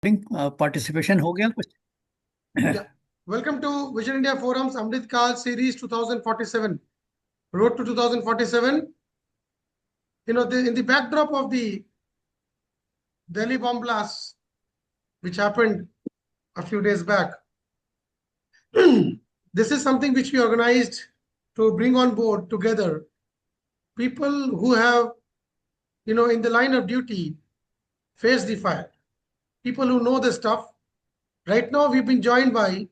Participation हो गया कुछ? Yeah. Welcome to Vision India Forum's Amrit Kal Series 2047. Road to 2047. In the backdrop of the Delhi bomb blast, which happened a few days back, this is something which we organized to bring on board together people who have, in the line of duty, faced the fire. People who know the stuff. Right now, we've been joined by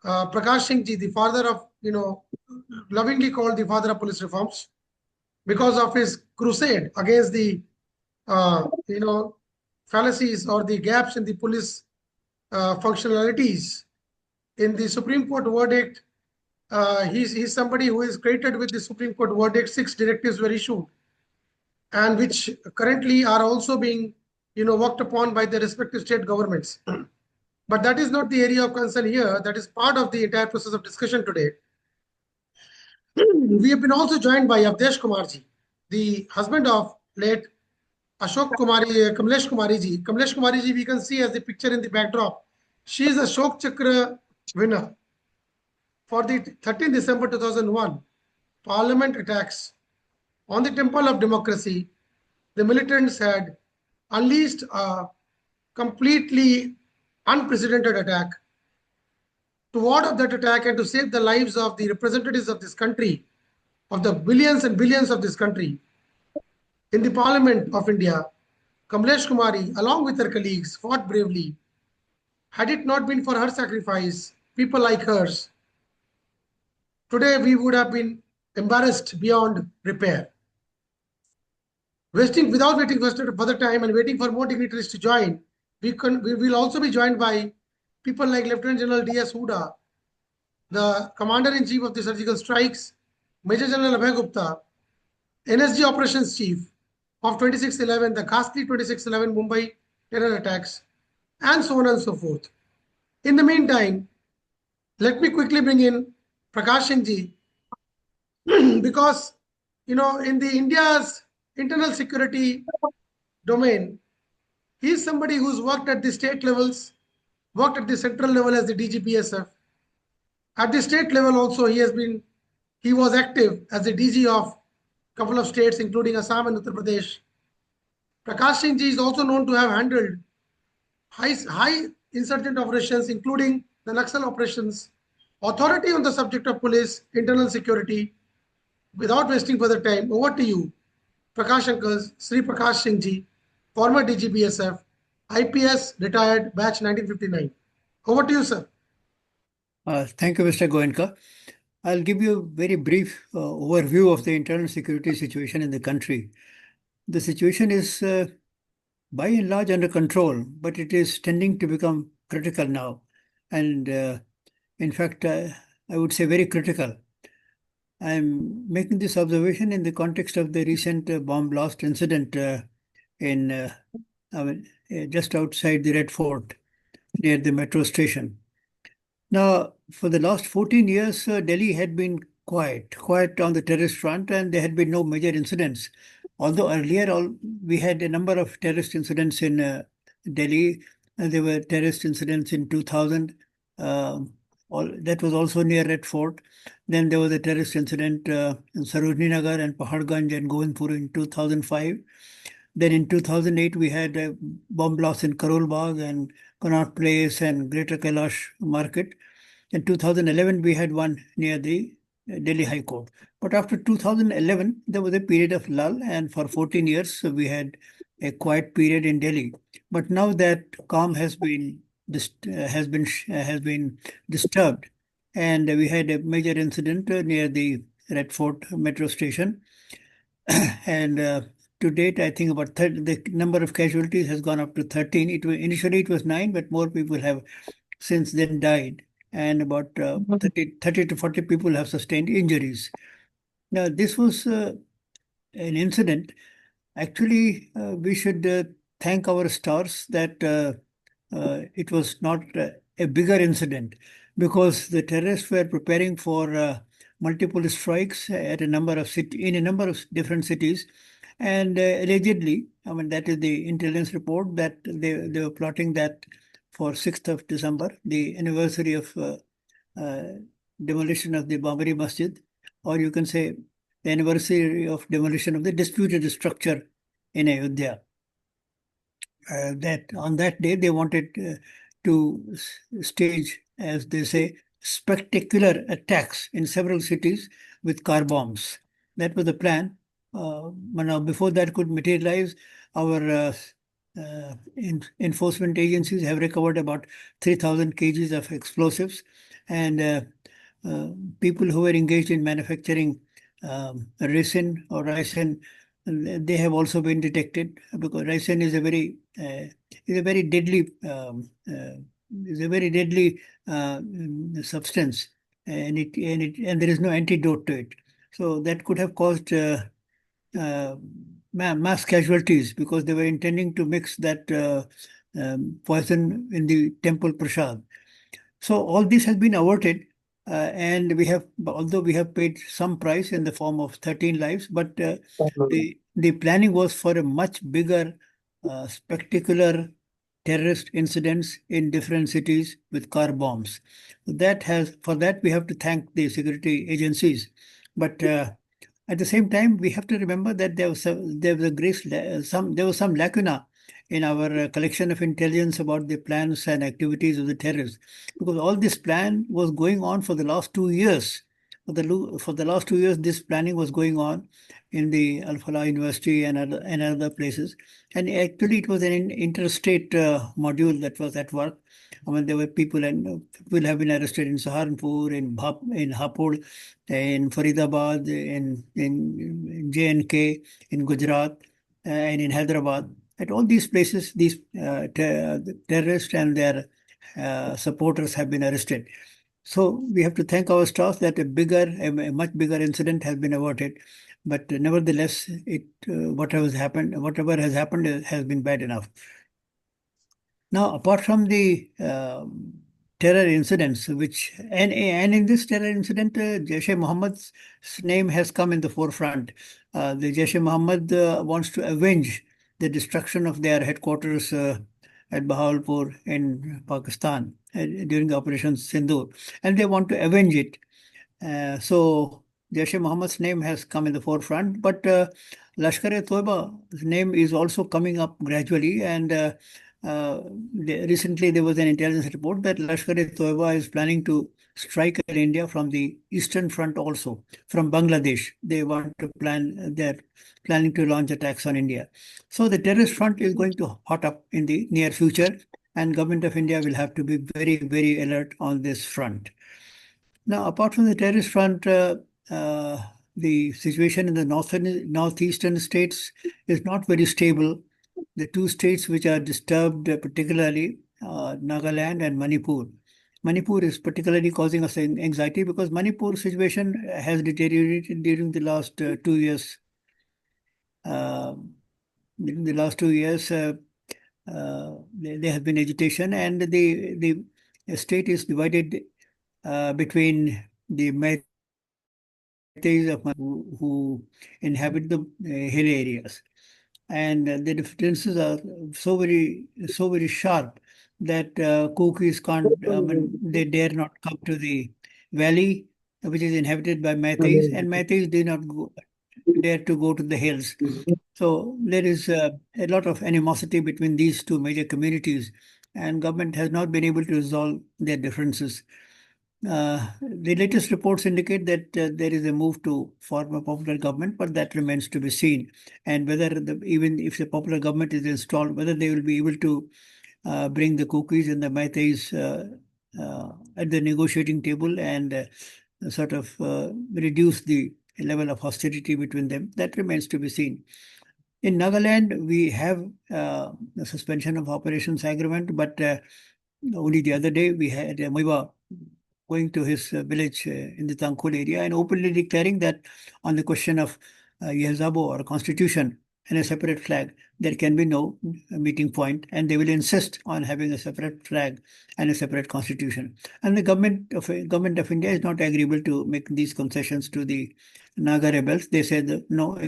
Prakash Singhji, the father of, lovingly called the father of police reforms, because of his crusade against the fallacies or the gaps in the police functionalities in the Supreme Court verdict. He's somebody who is credited with the Supreme Court verdict. 6 directives were issued, and which currently are also being worked upon by the respective state governments. But that is not the area of concern here. That is part of the entire process of discussion today. We have been also joined by Avdesh Kumarji, the husband of late Kamlesh Kumari ji. Kamlesh Kumari ji, we can see as the picture in the backdrop. She is a Shok Chakra winner. For the 13th December 2001 Parliament attacks on the Temple of Democracy, the militants had unleashed a completely unprecedented attack. To ward off that attack and to save the lives of the representatives of this country, of the billions and billions of this country, in the Parliament of India, Kamlesh Kumari, along with her colleagues, fought bravely. Had it not been for her sacrifice, people like hers, today we would have been embarrassed beyond repair. Without waiting for further time and waiting for more dignitaries to join, we will also be joined by people like Lieutenant General D.S. Hooda, the Commander-in-Chief of the Surgical Strikes, Major General Abhay Gupta, NSG Operations Chief of 2611, the ghastly 2611 Mumbai terror attacks, and so on and so forth. In the meantime, let me quickly bring in Prakash Singhji, because in the India's internal security domain, he is somebody who's worked at the state levels, worked at the central level as the DGPSF. At the state level also, he was active as the DG of a couple of states, including Assam and Uttar Pradesh. Prakash Singh ji is also known to have handled high insurgent operations, including the Naxal operations, authority on the subject of police, internal security. Without wasting further time, over to you, Prakash Uncles, Shri Prakash Singh ji, former DGPSF, IPS, retired, batch 1959. Over to you, sir. Thank you, Mr. Goenka. I'll give you a very brief overview of the internal security situation in the country. The situation is by and large under control, but it is tending to become critical now. And in fact, I would say very critical. I'm making this observation in the context of the recent bomb blast incident just outside the Red Fort near the metro station. Now, for the last 14 years, Delhi had been quiet on the terrorist front, and there had been no major incidents. Although earlier we had a number of terrorist incidents in Delhi, and there were terrorist incidents in 2000. That was also near Red Fort. Then there was a terrorist incident in Sarojini Nagar and Paharganj and Govindpur in 2005. Then in 2008, we had a bomb blast in Karol Bagh and Connaught Place and Greater Kailash Market. In 2011, we had one near the Delhi High Court. But after 2011, there was a period of lull, and for 14 years, we had a quiet period in Delhi. But now that calm has been disturbed, and we had a major incident near the Red Fort metro station, and to date, I think the number of casualties has gone up to 13. Initially it was 9, but more people have since then died, and about 30 to 40 people have sustained injuries. Now, this was an incident. Actually, we should thank our stars that it was not a bigger incident, because the terrorists were preparing for multiple strikes in a number of different cities, And allegedly, I mean, that is the intelligence report that they were plotting that for 6th of December, the anniversary of uh, demolition of the Babri Masjid, or you can say the anniversary of demolition of the disputed structure in Ayodhya. That on that day they wanted to stage, as they say, spectacular attacks in several cities with car bombs. That was the plan. But now, before that could materialize, our enforcement agencies have recovered about 3,000 kgs of explosives, and uh, people who were engaged in manufacturing resin or ricin, they have also been detected, because ricin is a very deadly is a very deadly substance, and there is no antidote to it. So that could have caused uh, mass casualties, because they were intending to mix that poison in the temple prasad. So all this has been averted, and although we have paid some price in the form of 13 lives, but the planning was for a much bigger, spectacular terrorist incidents in different cities with car bombs. For that we have to thank the security agencies, but at the same time we have to remember that there was some lacuna in our collection of intelligence about the plans and activities of the terrorists, because all this plan was going on for the last 2 years. For the last 2 years, this planning was going on in the Al Falah University and other places. And actually, it was an interstate module that was at work. I mean, there were people have been arrested in Saharanpur, in Hapur, in Faridabad, in J&K, in Gujarat, and in Hyderabad. At all these places, these the terrorists and their supporters have been arrested. So we have to thank our stars that a much bigger incident has been averted. But nevertheless, whatever has happened has been bad enough. Now, apart from the terror incidents, and in this terror incident, Jaish-e-Mohammed's name has come in the forefront. The Jaish-e-Mohammed wants to avenge the destruction of their headquarters at Bahawalpur in Pakistan during Operation Sindoor, and they want to avenge it. So Jaish-e-Mohammed's name has come in the forefront, but Lashkar-e-Toiba's name is also coming up gradually, and recently there was an intelligence report that Lashkar-e-Toiba is planning to strike at India from the eastern front also, from Bangladesh. They're planning to launch attacks on India. So the terrorist front is going to hot up in the near future, and government of India will have to be very, very alert on this front. Now, apart from the terrorist front, the situation in the northeastern states is not very stable. The two states which are disturbed, particularly Nagaland and Manipur. Manipur is particularly causing us anxiety, because Manipur situation has deteriorated during the last 2 years. During the last 2 years, there has been agitation, and the state is divided between the Meiteis of who inhabit the hill areas, and the differences are so very sharp that Kukis can't. I mean, they dare not come to the valley, which is inhabited by Meiteis, and Meiteis dare to go to the hills. So there is a lot of animosity between these two major communities, and government has not been able to resolve their differences. The latest reports indicate that there is a move to form a popular government, but that remains to be seen. And even if the popular government is installed, whether they will be able to bring the Kukis and the Meiteis at the negotiating table and sort of reduce the level of hostility between them, that remains to be seen. In Nagaland, we have the suspension of operations agreement, but only the other day we had Muiwa going to his village in the Tangkhul area and openly declaring that on the question of Yehzabo or constitution and a separate flag, there can be no meeting point, and they will insist on having a separate flag and a separate constitution. And the government of India is not agreeable to make these concessions to the Naga rebels, they said no,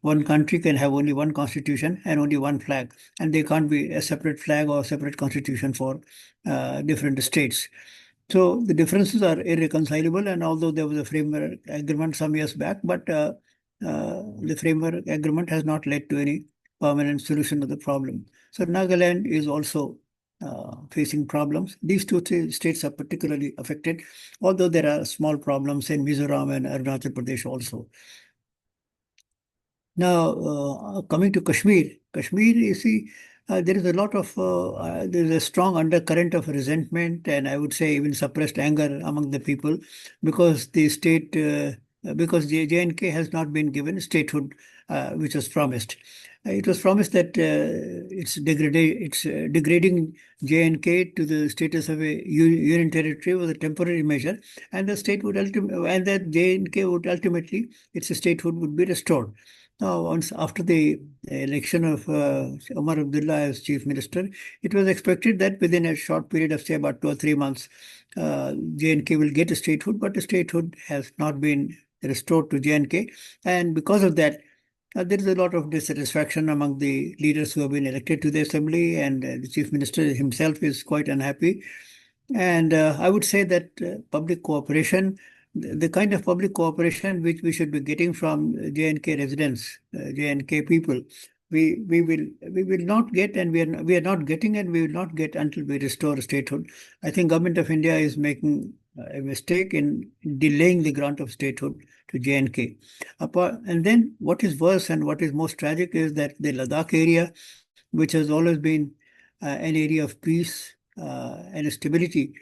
one country can have only one constitution and only one flag, and there can't be a separate flag or separate constitution for different states. So the differences are irreconcilable, and although there was a framework agreement some years back, but the framework agreement has not led to any permanent solution of the problem. So Nagaland is also facing problems. These two states are particularly affected, although there are small problems in Mizoram and Arunachal Pradesh also. Now, coming to Kashmir, you see, there is a lot of, there is a strong undercurrent of resentment and I would say even suppressed anger among the people because the state, because J&K has not been given statehood, which was promised. It was promised that it's degrading J&K to the status of a union territory was a temporary measure, and the state would and that J&K would ultimately, its statehood would be restored. Now, once after the election of Omar Abdullah as chief minister, it was expected that within a short period of, say, about 2 or 3 months, J&K will get a statehood, but the statehood has not been restored to J&K. And because of that, there is a lot of dissatisfaction among the leaders who have been elected to the assembly, and the chief minister himself is quite unhappy. And I would say that public cooperation, the kind of public cooperation which we should be getting from J&K residents, J&K people, we will not get, and we are not getting, and we will not get until we restore statehood. I think Government of India is making a mistake in delaying the grant of statehood to J&K. And then what is worse and what is most tragic is that the Ladakh area, which has always been an area of peace and stability,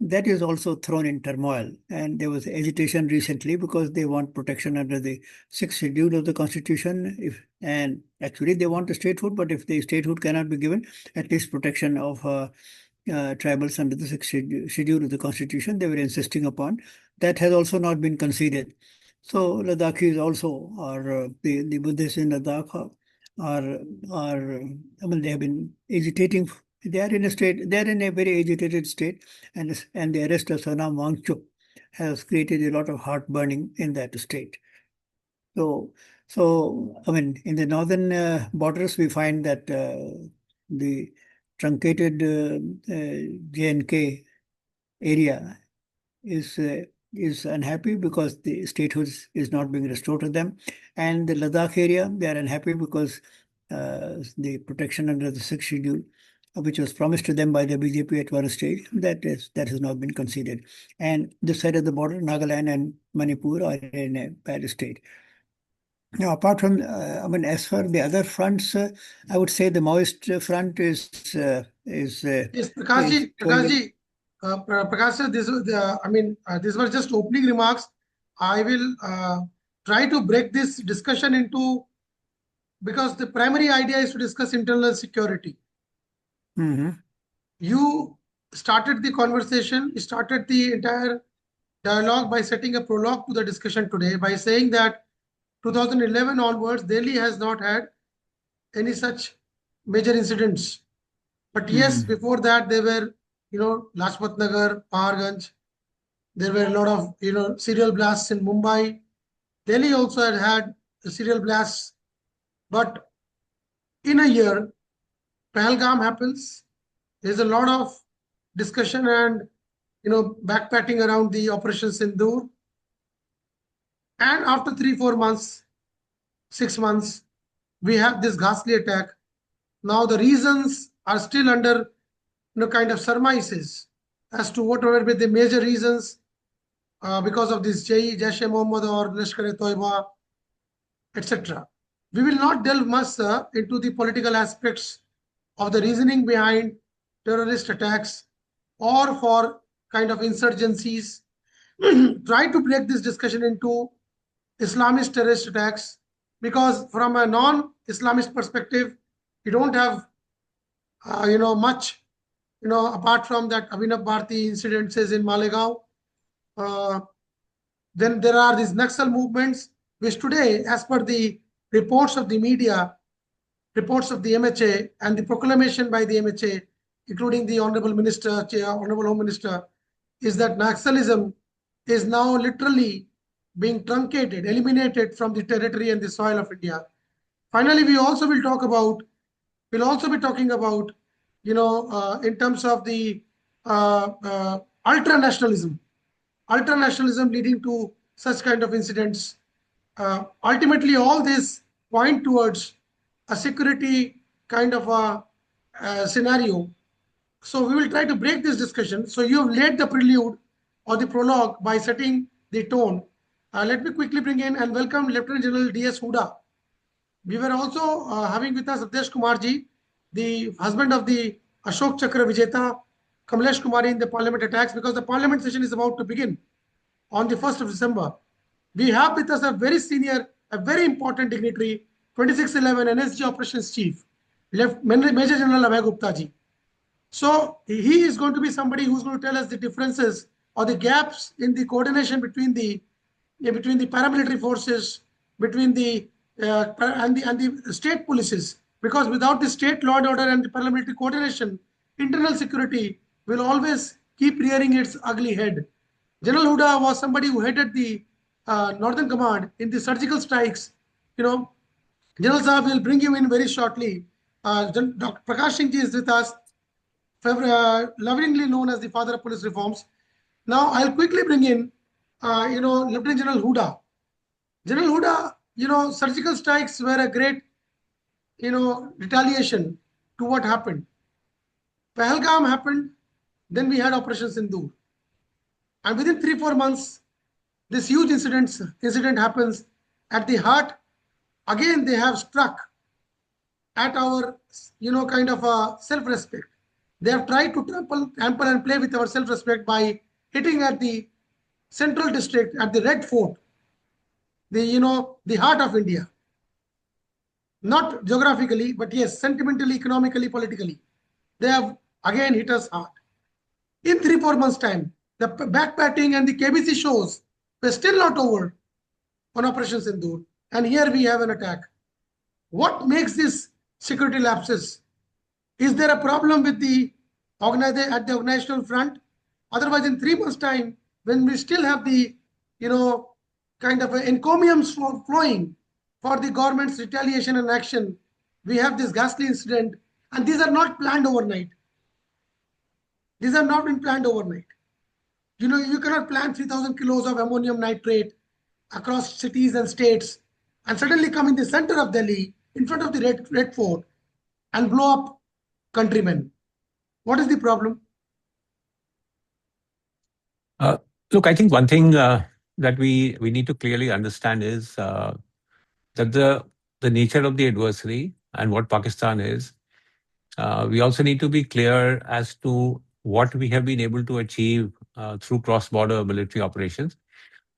that is also thrown in turmoil. And there was agitation recently because they want protection under the 6th schedule of the Constitution. And actually they want a statehood, but if the statehood cannot be given, at least protection of tribals under the 6th schedule of the Constitution, they were insisting upon. That has also not been conceded. So Ladakhis also, or the Buddhists in Ladakh I mean, they have been agitating. They are in a very agitated state, and the arrest of Sonam Wangchuk has created a lot of heartburning in that state. So I mean, in the northern borders, we find that the truncated J&K area is unhappy because the statehood is not being restored to them. And the Ladakh area, they are unhappy because the protection under the 6th schedule, which was promised to them by the BJP at one stage, that has not been conceded. And this side of the border, Nagaland and Manipur are in a bad state. Now, apart from, I mean, as for the other fronts, I would say the Maoist front is yes, Prakash, Prakash, this was just opening remarks. I will try to break this discussion into, because the primary idea is to discuss internal security. Mm-hmm. You started the conversation, you started the entire dialogue by setting a prologue to the discussion today by saying that 2011 onwards, Delhi has not had any such major incidents. But yes, before that, there were, Lajpat Nagar, Paharganj. There were a lot of, serial blasts in Mumbai. Delhi also had serial blasts. But in a year, Pahalgam happens. There's a lot of discussion and, backpatting around the Operation Sindoor. And after 3-4 months, 6 months, we have this ghastly attack. Now the reasons are still under kind of surmises as to what were the major reasons because of this Jaish-e-Mohammed or Lashkar-e-Toiba, etc. We will not delve much into the political aspects of the reasoning behind terrorist attacks or for kind of insurgencies. Try to break this discussion into Islamist terrorist attacks, because from a non-Islamist perspective, you don't have, much, apart from that Abhinav Bharti incidences in Malegaon. Then there are these Naxal movements, which today, as per the reports of the media, reports of the MHA and the proclamation by the MHA, including the Honorable Minister, Honorable Home Minister, is that Naxalism is now literally being truncated, eliminated from the territory and the soil of India. Finally, we also will talk about, we'll also be talking about, in terms of the ultranationalism, ultranationalism leading to such kind of incidents. Ultimately, all this point towards a security kind of a scenario. So we will try to break this discussion. So you have laid the prelude or the prologue by setting the tone. Let me quickly bring in and welcome Lieutenant General D.S. Hooda. We were also having with us Abdesh Kumarji, the husband of the Ashok Chakra Vijeta, Kamlesh Kumari in the parliament attacks, because the parliament session is about to begin on the 1st of December. We have with us a very senior, a very important dignitary, 2611 NSG Operations Chief, Major General Abhay Gutaji. So he is going to be somebody who's going to tell us the differences or the gaps in the coordination between the paramilitary forces, between the and the state polices. Because without the state law and order and the paramilitary coordination, internal security will always keep rearing its ugly head. General Hooda was somebody who headed the Northern Command in the surgical strikes. General Saab will bring you in very shortly. Dr. Prakash Singhji is with us, lovingly known as the father of police reforms. Now, I'll quickly bring in, Lieutenant General Hooda. General Hooda, surgical strikes were a great, retaliation to what happened. Pahalgam happened, then we had Operation Sindoor. And within 3-4 months, this huge incident happens at the heart. Again, they have struck at our, kind of a self-respect. They have tried to trample and play with our self-respect by hitting at the central district, at the Red Fort, the heart of India. Not geographically, but yes, sentimentally, economically, politically. They have again hit us hard. In 3-4 months' time, the backpatting and the KBC shows were still not over on Operation Sindoor. And here we have an attack. What makes this security lapses? Is there a problem with the at the organizational front? Otherwise, in 3 months' time, when we still have the, kind of encomiums flowing for the government's retaliation and action, we have this ghastly incident, and these are not planned overnight. These have not been planned overnight. You cannot plan 3,000 kilos of ammonium nitrate across cities and states and suddenly come in the center of Delhi in front of the Red Fort and blow up countrymen. What is the problem? Look, I think one thing that we need to clearly understand is that the nature of the adversary and what Pakistan is. We also need to be clear as to what we have been able to achieve through cross-border military operations.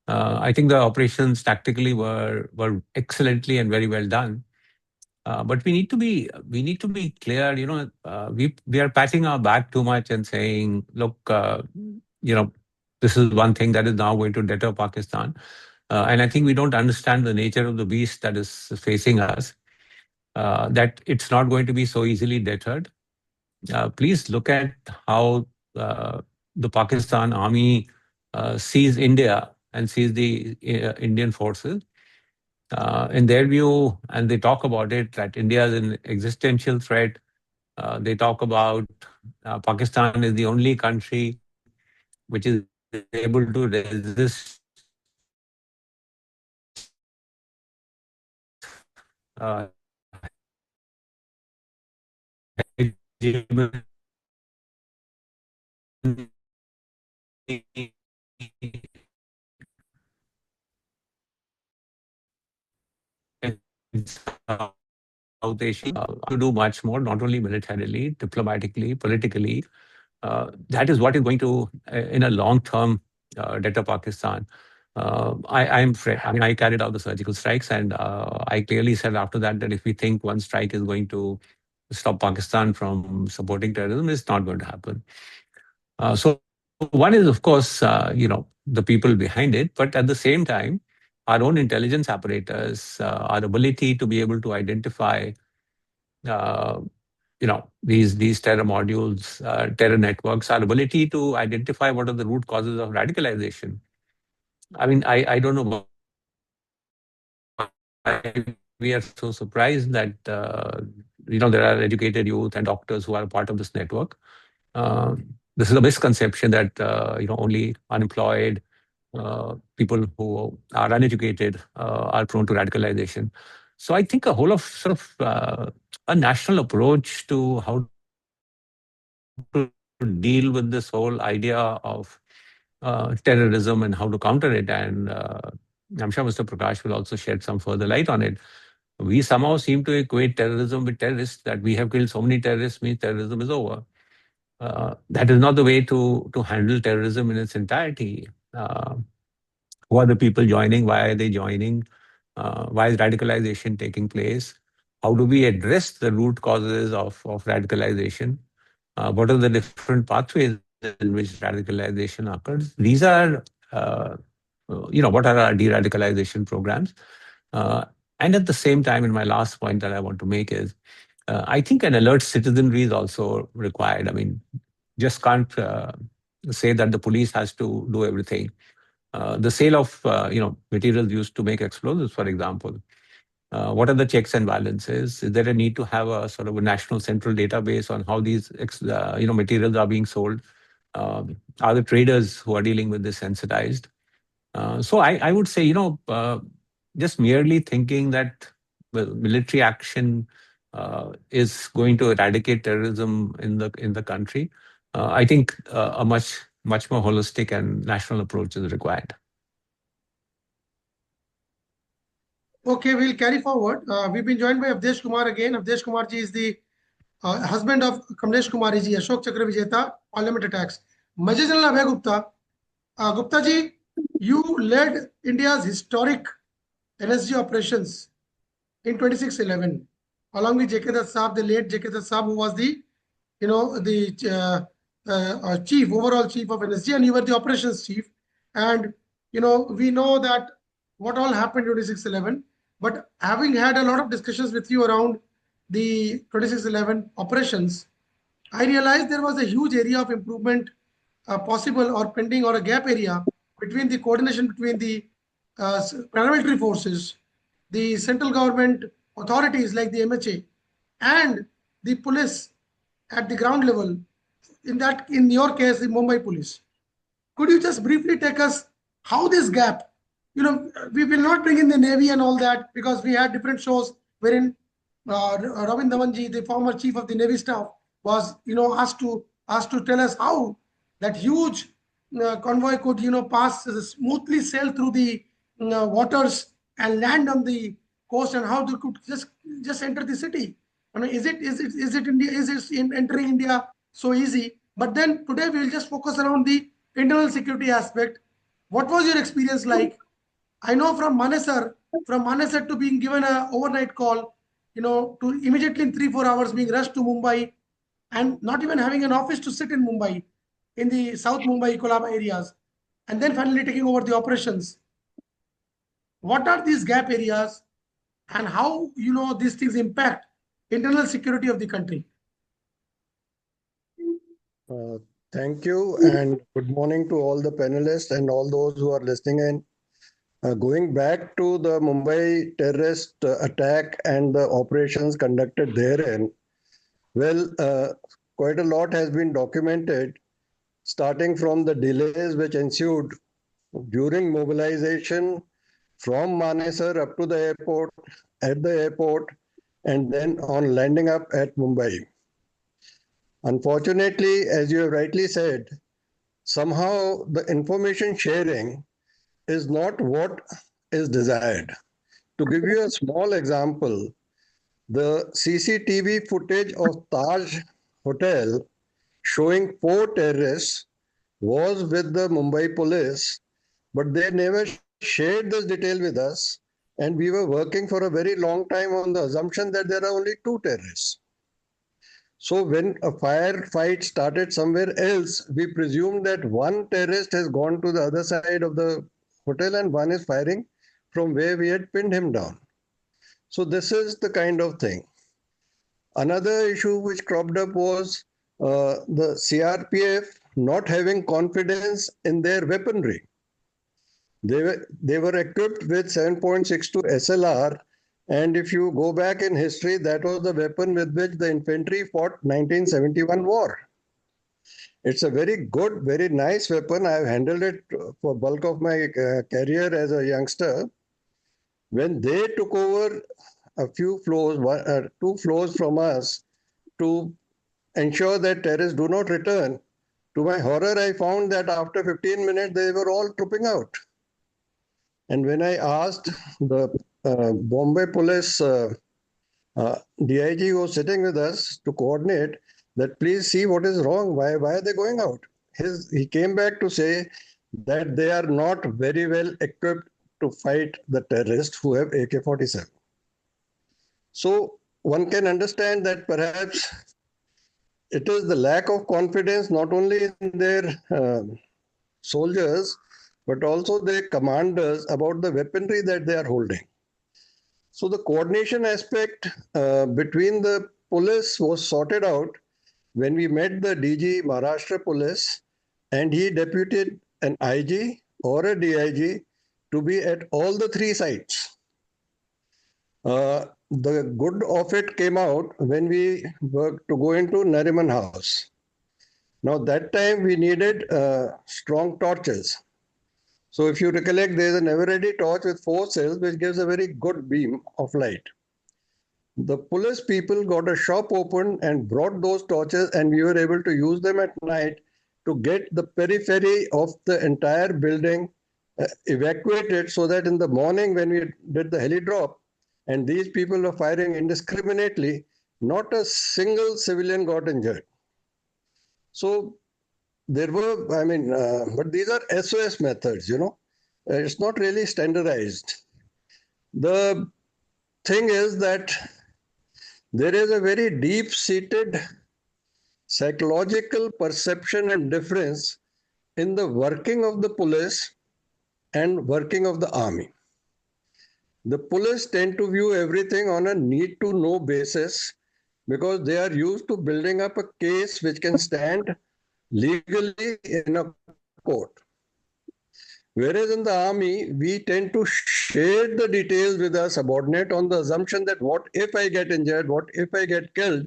I think the operations tactically were excellently and very well done. But we need to be clear. We are patting our back too much and saying, look, this is one thing that is now going to deter Pakistan. And I think we don't understand the nature of the beast that is facing us, that it's not going to be so easily deterred. Please look at how the Pakistan army sees India and sees the Indian forces. In their view, and they talk about it, that India is an existential threat. They talk about Pakistan is the only country which is able to resist South Asia to do much more, not only militarily, diplomatically, politically. That is what is going to, in a long term, deter Pakistan. I carried out the surgical strikes, and I clearly said after that if we think one strike is going to stop Pakistan from supporting terrorism, it's not going to happen. So one is, of course, the people behind it, but at the same time, our own intelligence apparatus, our ability to be able to identify, these terror modules, terror networks, our ability to identify what are the root causes of radicalization. I mean, I don't know we are so surprised that there are educated youth and doctors who are part of this network. This is a misconception that only unemployed people who are uneducated are prone to radicalization. So I think a whole of sort of a national approach to how to deal with this whole idea of terrorism and how to counter it. And I'm sure Mr. Prakash will also shed some further light on it. We somehow seem to equate terrorism with terrorists, that we have killed so many terrorists means terrorism is over. That is not the way to handle terrorism in its entirety. Who are the people joining? Why are they joining? Why is radicalization taking place? How do we address the root causes of radicalization? What are the different pathways in which radicalization occurs? These are, what are our de-radicalization programs? And at the same time, and my last point that I want to make is, I think an alert citizenry is also required. I mean, just can't say that the police has to do everything. The sale of materials used to make explosives, for example. What are the checks and balances? Is there a need to have a sort of a national central database on how these materials are being sold? Are the traders who are dealing with this sensitized? So I would say, just merely thinking that military action is going to eradicate terrorism in the country, I think a much more holistic and national approach is required. Okay, we'll carry forward. We've been joined by Avdesh Kumar again. Avdesh Kumar ji is the husband of Kamlesh Kumari ji, Ashok Chakra Vijeta, Parliament attacks. Major General Abhay Gupta. Gupta ji, you led India's historic NSG operations in 2611, along with J.K. Dutt Saab, the late J.K. Dutt Saab, who was the chief, overall chief of NSG, and you were the operations chief. And we know that what all happened in 2611. But having had a lot of discussions with you around the 2611 operations, I realized there was a huge area of improvement possible or pending, or a gap area between the coordination between the paramilitary forces, the central government authorities like the MHA, and the police at the ground level. In your case, the Mumbai police. Could you just briefly take us how this gap? We will not bring in the Navy and all that, because we had different shows wherein Ravin Dhawanji, the former chief of the Navy staff, was asked to tell us how that huge convoy could pass smoothly, sail through the waters and land on the coast, and how they could just enter the city. I mean, is it India? Is it entering India so easy? But then today we will just focus around the internal security aspect. What was your experience like? I know from Manesar to being given an overnight call, to immediately in 3-4 hours being rushed to Mumbai, and not even having an office to sit in Mumbai, in the South Mumbai, Kolaba areas, and then finally taking over the operations. What are these gap areas, and how these things impact internal security of the country? Thank you, and good morning to all the panelists and all those who are listening in. Going back to the Mumbai terrorist attack and the operations conducted therein, well, quite a lot has been documented, starting from the delays which ensued during mobilization from Manesar up to the airport, at the airport, and then on landing up at Mumbai. Unfortunately, as you have rightly said, somehow the information sharing is not what is desired. To give you a small example, the CCTV footage of Taj Hotel showing 4 terrorists was with the Mumbai police, but they never shared this detail with us, and we were working for a very long time on the assumption that there are only 2 terrorists. So when a firefight started somewhere else, we presumed that one terrorist has gone to the other side of the hotel and one is firing from where we had pinned him down. So this is the kind of thing. Another issue which cropped up was the CRPF not having confidence in their weaponry. They were equipped with 7.62 SLR, And if you go back in history, that was the weapon with which the infantry fought 1971 war. It's a very good, very nice weapon. I've handled it for bulk of my career as a youngster. When they took over a few floors, 2 floors from us to ensure that terrorists do not return, to my horror, I found that after 15 minutes, they were all trooping out. And when I asked the Bombay police DIG who was sitting with us to coordinate that, please see what is wrong, why are they going out? He came back to say that they are not very well equipped to fight the terrorists who have AK-47. So one can understand that perhaps it is the lack of confidence not only in their soldiers, but also their commanders about the weaponry that they are holding. So the coordination aspect between the police was sorted out when we met the DG Maharashtra Police, and he deputed an IG or a DIG to be at all the 3 sites. The good of it came out when we were to go into Nariman House. Now that time we needed strong torches. So if you recollect, there is an ever-ready torch with 4 cells, which gives a very good beam of light. The police people got a shop open and brought those torches, and we were able to use them at night to get the periphery of the entire building evacuated, so that in the morning when we did the heli drop, and these people were firing indiscriminately, not a single civilian got injured. So there were, but these are SOS methods, It's not really standardized. The thing is that there is a very deep-seated psychological perception and difference in the working of the police and working of the army. The police tend to view everything on a need-to-know basis because they are used to building up a case which can stand legally in a court. Whereas in the army, we tend to share the details with our subordinate on the assumption that what if I get injured, what if I get killed,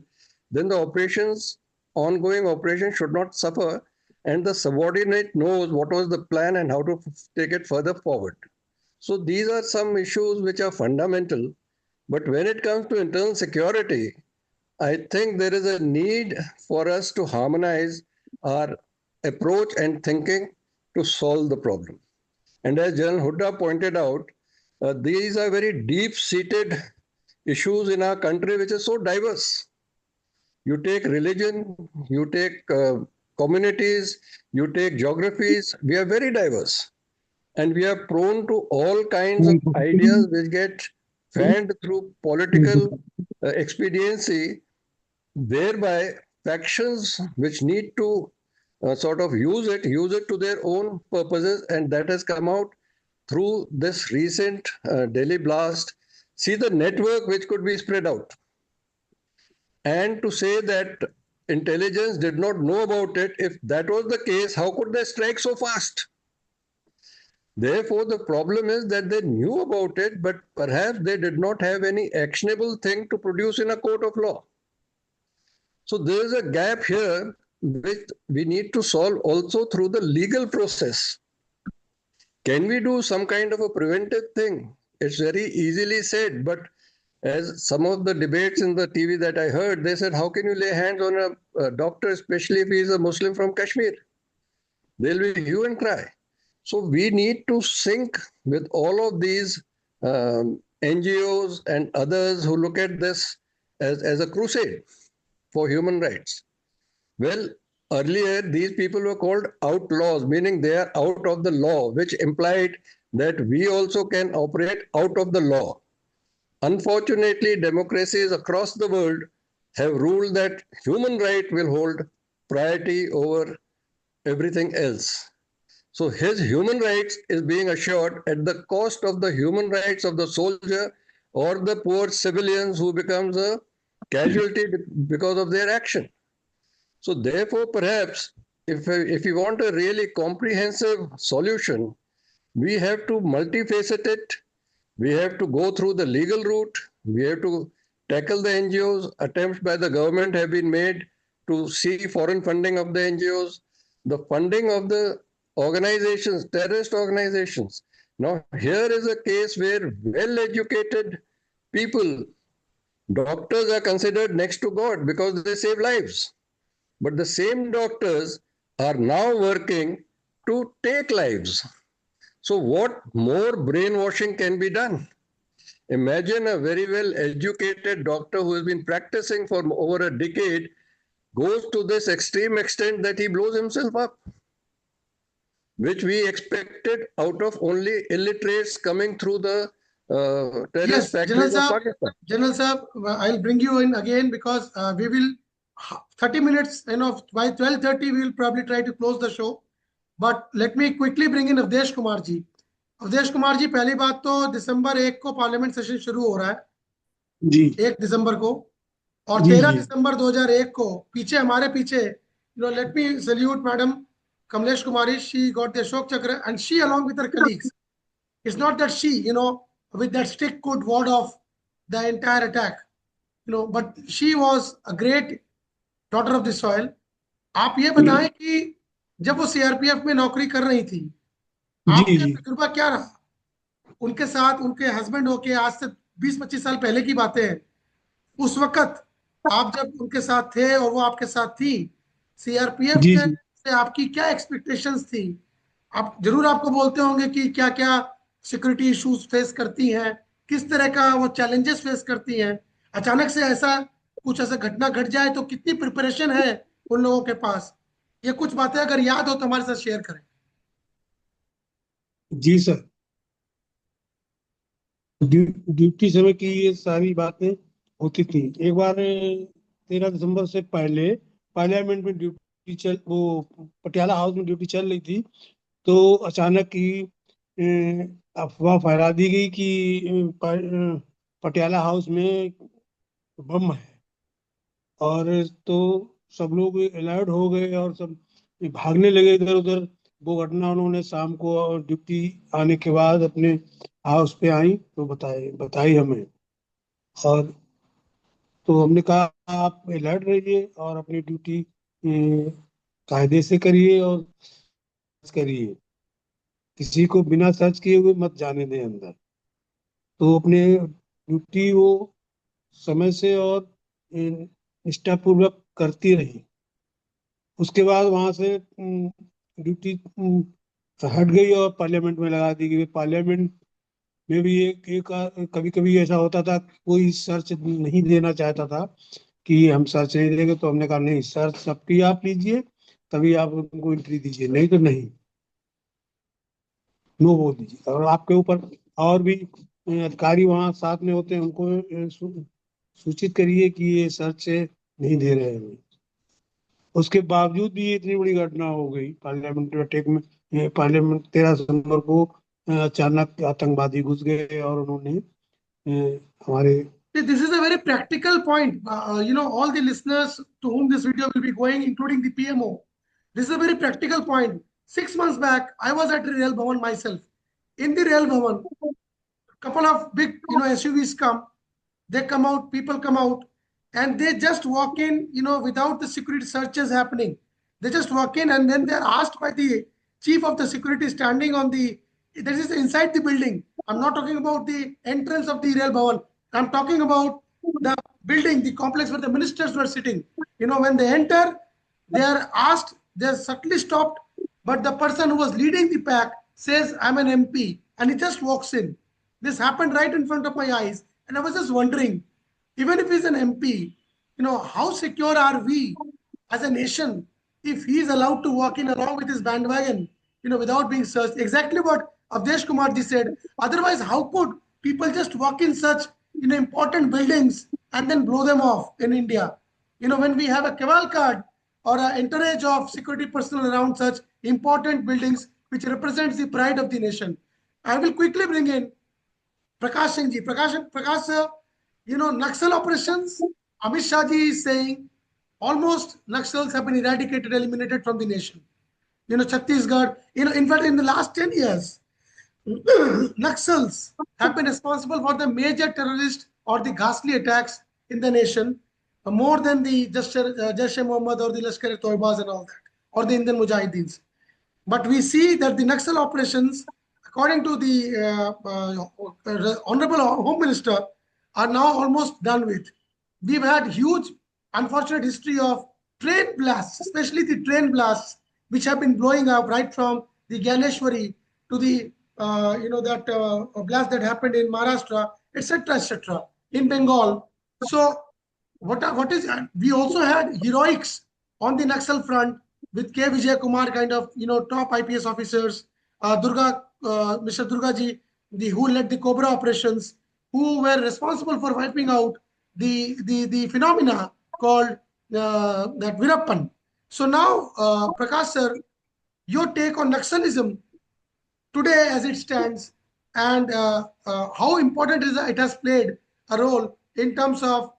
then the ongoing operation should not suffer, and the subordinate knows what was the plan and how to take it further forward. So these are some issues which are fundamental. But when it comes to internal security, I think there is a need for us to harmonize our approach and thinking to solve the problem. And as General Hooda pointed out, these are very deep-seated issues in our country, which is so diverse. You take religion, you take communities, you take geographies, we are very diverse. And we are prone to all kinds of ideas which get fanned through political expediency, whereby factions which need to sort of use it to their own purposes, and that has come out through this recent Delhi blast. See the network which could be spread out. And to say that intelligence did not know about it, if that was the case, how could they strike so fast? Therefore, the problem is that they knew about it, but perhaps they did not have any actionable thing to produce in a court of law. So there is a gap here which we need to solve also through the legal process. Can we do some kind of a preventive thing? It's very easily said, but as some of the debates in the TV that I heard, they said, how can you lay hands on a doctor, especially if he is a Muslim from Kashmir? They'll be hue and cry. So we need to sync with all of these NGOs and others who look at this as a crusade for human rights. Well, earlier these people were called outlaws, meaning they are out of the law, which implied that we also can operate out of the law. Unfortunately, democracies across the world have ruled that human right will hold priority over everything else. So his human rights is being assured at the cost of the human rights of the soldier or the poor civilians who becomes a casualty because of their action. So therefore, perhaps if we want a really comprehensive solution, we have to multifaceted it. We have to go through the legal route. We have to tackle the NGOs. Attempts by the government have been made to see foreign funding of the NGOs, the funding of the organizations, terrorist organizations. Now, here is a case where well-educated people, doctors are considered next to God because they save lives. But the same doctors are now working to take lives. So, what more brainwashing can be done? Imagine a very well educated doctor who has been practicing for over a decade goes to this extreme extent that he blows himself up, which we expected out of only illiterates coming through the terrorist Yes, General factories of Saab, Pakistan. General Saab, I'll bring you in again because we will 30 minutes, by 12:30 we will probably try to close the show. But let me quickly bring in Avdesh Kumar ji. Awadhesh Kumar ji, पहली बात तो दिसंबर 1 को parliament session शुरू हो रहा है जी 1 दिसंबर को, और जी 13 जी दिसंबर 2001 को पीछे हमारे पीछे let me salute madam Kamlesh Kumari, she got the Ashok Chakra and she along with her colleagues, it's not that she with that stick could ward off the entire attack, but she was a great daughter of the soil. आप ये बताएं कि जब वो CRPF में नौकरी कर रही थी, जी आपका जी तजुर्बा क्या रहा उनके साथ? उनके हस्बैंड होके आज से 20-25 साल पहले की बातें हैं। उस वक्त आप जब उनके साथ थे और वो आपके साथ थी, सीआरपीएफ जी के जी से आपकी क्या एक्सपेक्टेशंस थी? आप जरूर आपको बोलते होंगे कि क्या क्या सिक्योरिटी इश्यूज फेस करती हैं, किस तरह का वो चैलेंजेस फेस करती हैं। अचानक से ऐसा घटना घट जाए तो कितनी प्रिपरेशन है उन लोगों के पास? ये कुछ बातें अगर याद हो तो हमारे साथ शेयर करें। जी सर, ड्यूटी समय की ये सारी बातें होती थी। एक बार 13 दिसंबर से पहले पार्लियामेंट में ड्यूटी वो पटियाला हाउस में ड्यूटी चल रही थी, तो अचानक ही अफवाह फैला दी गई कि पटियाला हाउस में बम है, और तो सब लोग अलर्ट हो गए और सब भागने लगे इधर उधर। वो घटना उन्होंने शाम को ड्यूटी आने के बाद अपने हाउस पे आई तो बताई हमें, और तो हमने कहा आप अलर्ट रहिए और अपनी ड्यूटी कायदे से करिए और करिए, किसी को बिना सर्च किए हुए मत जाने दें अंदर। तो अपने ड्यूटी वो समय से और निष्ठापूर्वक करती रही। उसके बाद वहां से ड्यूटी हट गई और पार्लियामेंट में लगा दी गई। पार्लियामेंट में भी एक कभी कभी ऐसा होता था, कोई सर्च नहीं देना चाहता था कि हम सर्च नहीं देंगे, तो हमने कहा नहीं, सर्च सबकी आप लीजिए, तभी आप उनको एंट्री दीजिए, नहीं तो नहीं, नो बोल दीजिए। और आपके ऊपर और भी अधिकारी वहाँ साथ में होते हैं, उनको सूचित करिए कि ये सर्च नहीं दे रहे हैं। उसके बावजूद भी इतनी बड़ी घटना हो गई पार्लियामेंट अटैक में। पार्लियामेंट 13 दिसंबर को अचानक आतंकवादी घुस गए और उन्होंने हमारे This is a very practical point. All the listeners to whom this video will be going, including the PMO, this is a very practical point. 6 months back, I was at the Rail Bhavan myself. In the Rail Bhavan, a couple of big SUVs come, they come out, people come out, and they just walk in, without the security searches happening. They just walk in and then they're asked by the chief of the security standing on this is inside the building. I'm not talking about the entrance of the Rail Bhavan. I'm talking about the building, the complex where the ministers were sitting. When they enter, they are asked, they're subtly stopped, but the person who was leading the pack says, I'm an MP, and he just walks in. This happened right in front of my eyes, and I was just wondering, even if he's an MP, how secure are we as a nation if he's allowed to walk in along with his bandwagon, without being searched? Exactly what Avdesh Kumar ji said. Otherwise, how could people just walk in such important buildings and then blow them off in India? When we have a cavalcade or an entourage of security personnel around such important buildings, which represents the pride of the nation. I will quickly bring in Prakash Singhji. Prakash sir, Naxal operations, Amit Shah ji is saying almost Naxals have been eradicated, eliminated from the nation. Chhattisgarh, in fact, in the last 10 years, Naxals have been responsible for the major terrorist or the ghastly attacks in the nation, more than the Jaish-e-Mohammed or the Lashkar-e-Toibas and all that, or the Indian Mujahideens. But we see that the Naxal operations, according to the Honorable Home Minister, are now almost done with. We've had huge, unfortunate history of train blasts, especially the train blasts, which have been blowing up right from the Ganeshwari to the blast that happened in Maharashtra, etc., in Bengal. So, what is we also had heroics on the Naxal front with K. Vijay Kumar, kind of top IPS officers, Mr. Durgaji, who led the Cobra operations, who were responsible for wiping out the phenomena called that Virappan. So now, Prakash sir, your take on Naxalism today as it stands, and how important is it has played a role in terms of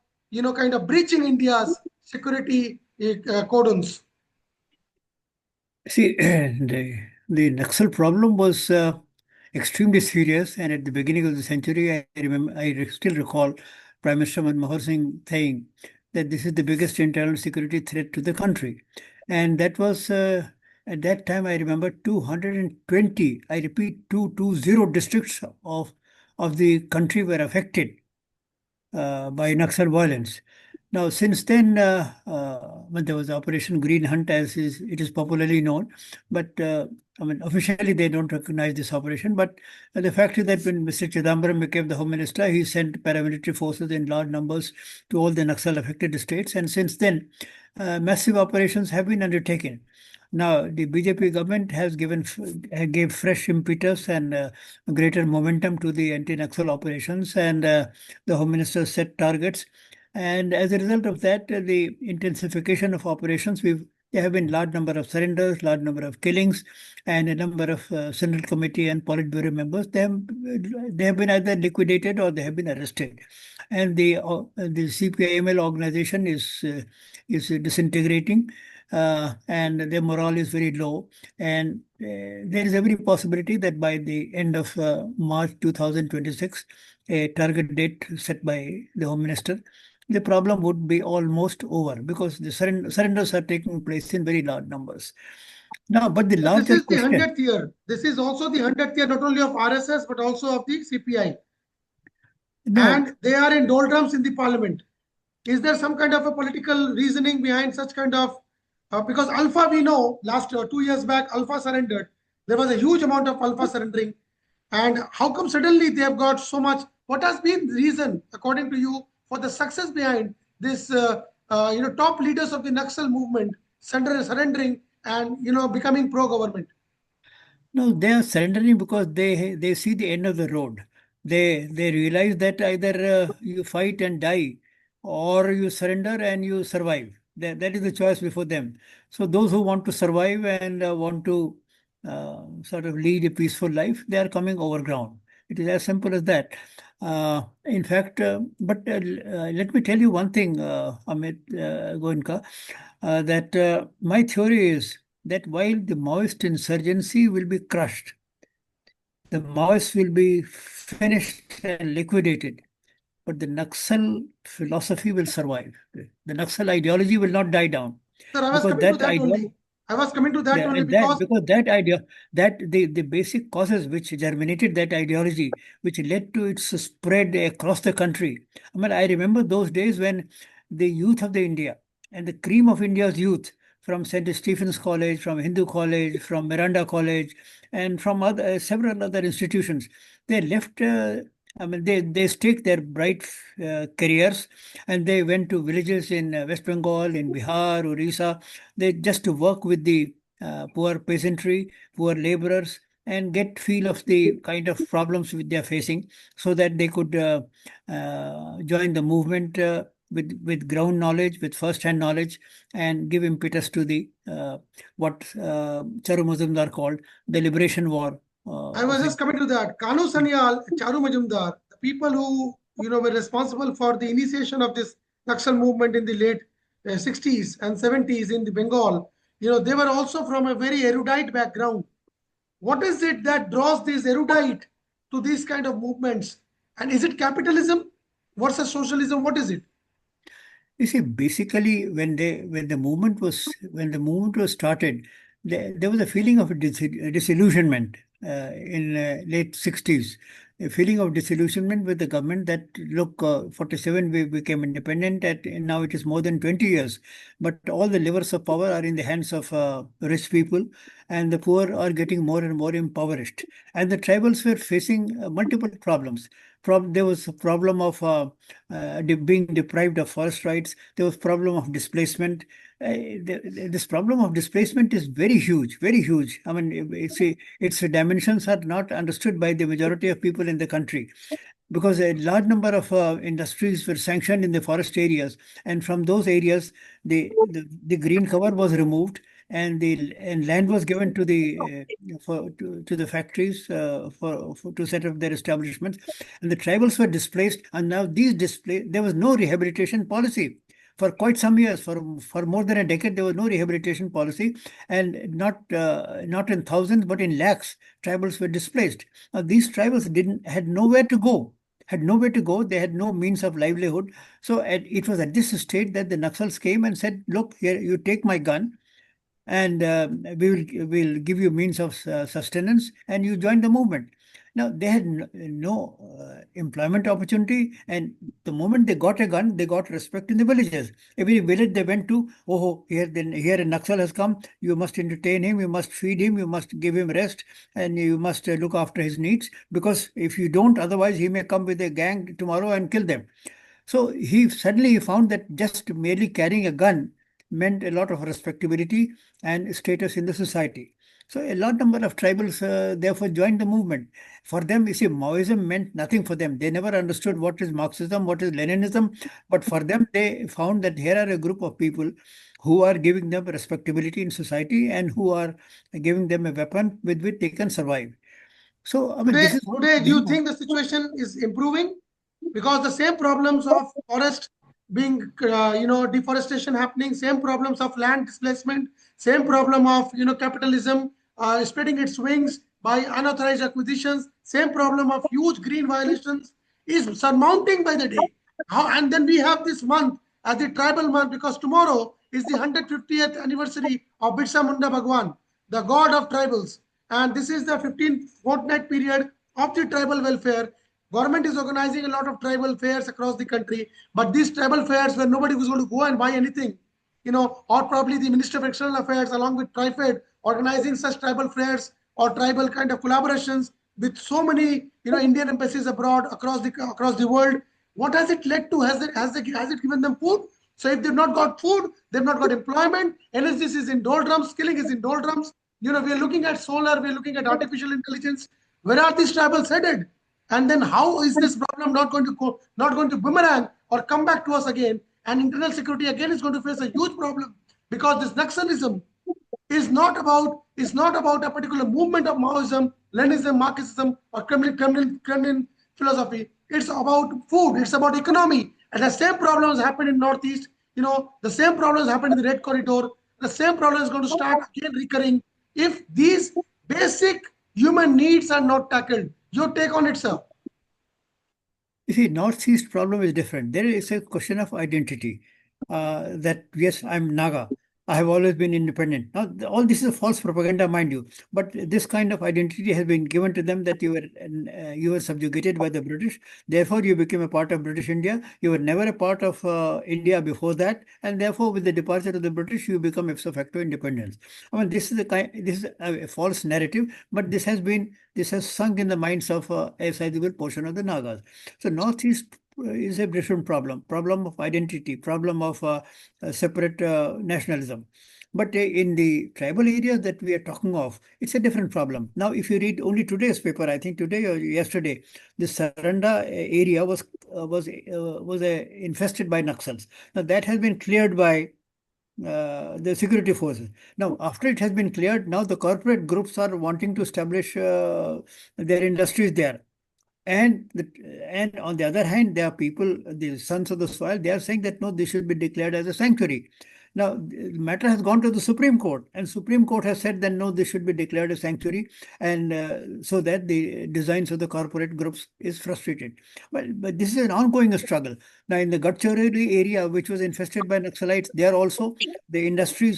kind of breaching India's security cordons. See, the Naxal problem was extremely serious, and at the beginning of the century, I still recall Prime Minister Manmohan Singh saying that this is the biggest internal security threat to the country, and that was at that time. I remember 220. I repeat, 220 districts of the country were affected by Naxal violence. Now, since then, when there was Operation Green Hunt, as it is popularly known, but officially they don't recognize this operation. But the fact is that when Mr. Chidambaram became the Home Minister, he sent paramilitary forces in large numbers to all the Naxal-affected states, and since then, massive operations have been undertaken. Now, the BJP government gave fresh impetus and greater momentum to the anti-Naxal operations, and the Home Minister set targets. And as a result of that, the intensification of operations, there have been large number of surrenders, large number of killings, and a number of Central Committee and Politburo members. They have been either liquidated or they have been arrested. And the CPIML organization is disintegrating. And their morale is very low. And there is every possibility that by the end of March 2026, a target date set by the Home Minister, the problem would be almost over, because the surrenders are taking place in very large numbers. Now, but the larger this is question, the 100th year. This is also the 100th year, not only of RSS, but also of the CPI. No. And they are in doldrums in the parliament. Is there some kind of a political reasoning behind such kind of, because Alpha, we know, last 2 years back, Alpha surrendered. There was a huge amount of Alpha surrendering. And how come suddenly they have got so much? What has been the reason, according to you, for the success behind this, top leaders of the Naxal movement surrendering and, becoming pro-government? No, they are surrendering because they see the end of the road. They realize that either you fight and die, or you surrender and you survive. That is the choice before them. So those who want to survive and want to sort of lead a peaceful life, they are coming over ground. It is as simple as that. In fact, let me tell you one thing, Amit Goenka, that my theory is that while the Maoist insurgency will be crushed, the Maoists will be finished and liquidated, but the Naxal philosophy will survive. The Naxal ideology will not die down. Sir, I was coming to that only. I was coming to that only because that idea, that the basic causes which germinated that ideology, which led to its spread across the country. I mean, I remember those days when the youth of the India and the cream of India's youth, from St. Stephen's College, from Hindu College, from Miranda College, and from several other institutions, they left. They staked their bright careers, and they went to villages in West Bengal, in Bihar, Orissa. They just to work with the poor peasantry, poor laborers, and get feel of the kind of problems which they are facing, so that they could join the movement with ground knowledge, with first-hand knowledge, and give impetus to the what Charu Mazumdar called the liberation war. I was just coming to that. Kanu Sanyal, Charu Majumdar, the people who were responsible for the initiation of this Naxal movement in the late 60s and 70s in the Bengal, they were also from a very erudite background. What is it that draws these erudite to these kind of movements? And is it capitalism? versus socialism? What is it? You see, basically, when the movement was started, there was a feeling of disillusionment in late 60s. A feeling of disillusionment with the government that, look, 47 we became independent, and now it is more than 20 years. But all the levers of power are in the hands of rich people, and the poor are getting more and more impoverished. And the tribals were facing multiple problems. There was a problem of being deprived of forest rights. There was problem of displacement. This problem of displacement is very huge, very huge. I mean, its dimensions are not understood by the majority of people in the country, because a large number of industries were sanctioned in the forest areas, and from those areas, the green cover was removed, and land was given to to the factories to set up their establishments, and the tribals were displaced, and now there was no rehabilitation policy. For quite some years, for more than a decade, there was no rehabilitation policy, and not in thousands, but in lakhs, tribals were displaced. Now, these tribals had nowhere to go. Had nowhere to go. They had no means of livelihood. So it was at this stage that the Naxals came and said, "Look, here, you take my gun, and we'll give you means of sustenance, and you join the movement." Now, they had no employment opportunity, and the moment they got a gun, they got respect in the villages. Every village they went to, oh, here a Naxal has come, you must entertain him, you must feed him, you must give him rest, and you must look after his needs, because if you don't, otherwise he may come with a gang tomorrow and kill them. So he suddenly found that just merely carrying a gun meant a lot of respectability and status in the society. So a large number of tribals therefore joined the movement. For them, you see, Maoism meant nothing for them. They never understood what is Marxism, what is Leninism. But for them, they found that here are a group of people who are giving them respectability in society, and who are giving them a weapon with which they can survive. So, I mean, Today, do you think the situation is improving? Because the same problems of forest being, deforestation happening, same problems of land displacement, same problem of, capitalism spreading its wings by unauthorized acquisitions, same problem of huge green violations is surmounting by the day. And then we have this month as the tribal month, because tomorrow is the 150th anniversary of Birsa Munda Bhagwan, the god of tribals. And this is the 15th fortnight period of the tribal welfare. Government is organizing a lot of tribal fairs across the country, but these tribal fairs where nobody was going to go and buy anything, or probably the Minister of External Affairs along with TriFed organizing such tribal fairs or tribal kind of collaborations with so many, Indian embassies abroad across the world. What has it led to? Has it given them food? So if they've not got food, they've not got employment. NSDC is in doldrums, skilling is in doldrums. We are looking at solar, we are looking at artificial intelligence. Where are these tribals headed? And then how is this problem not going to boomerang or come back to us again? And internal security again is going to face a huge problem, because this Naxalism is not about a particular movement of Maoism, Leninism, Marxism, or Kremlin philosophy. It's about food. It's about economy. And the same problems happened in Northeast. The same problems happened in the Red Corridor. The same problem is going to start again recurring if these basic human needs are not tackled. Your take on it, sir? You see, Northeast problem is different. There is a question of identity. That yes, I'm Naga. I have always been independent. Now, all this is a false propaganda, mind you. But this kind of identity has been given to them, that you were subjugated by the British. Therefore, you became a part of British India. You were never a part of India before that, and therefore, with the departure of the British, you become ipso facto independence. I mean, this is a false narrative, but this has sunk in the minds of a sizable portion of the Nagas. So, Northeast is a different problem of identity, problem of separate nationalism. But in the tribal areas that we are talking of, it's a different problem. Now, if you read only today's paper, I think today or yesterday, the Saranda area was infested by Naxals. Now, that has been cleared by the security forces. Now, after it has been cleared, now the corporate groups are wanting to establish their industries there. And on the other hand, there are people, the sons of the soil, they are saying that no, this should be declared as a sanctuary. Now, the matter has gone to the Supreme Court, and Supreme Court has said that no, this should be declared a sanctuary, and so that the designs of the corporate groups is frustrated. But this is an ongoing struggle. Now, in the Gadchiroli area, which was infested by Naxalites, there also the industry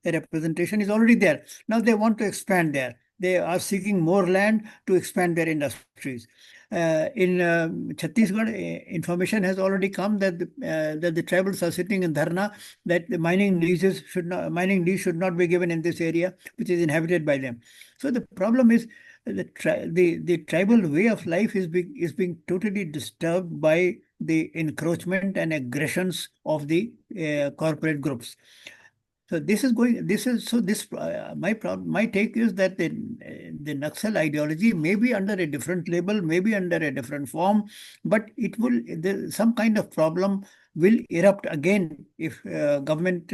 representation is already there. Now they want to expand there. They are seeking more land to expand their industries. In Chhattisgarh, information has already come that the tribals are sitting in dharna that the mining lease should not be given in this area, which is inhabited by them. So the problem is the tribal way of life is being totally disturbed by the encroachment and aggressions of the corporate groups. So this is going. This is so. This my take is that the Naxal ideology may be under a different label, maybe under a different form, but it will some kind of problem will erupt again if government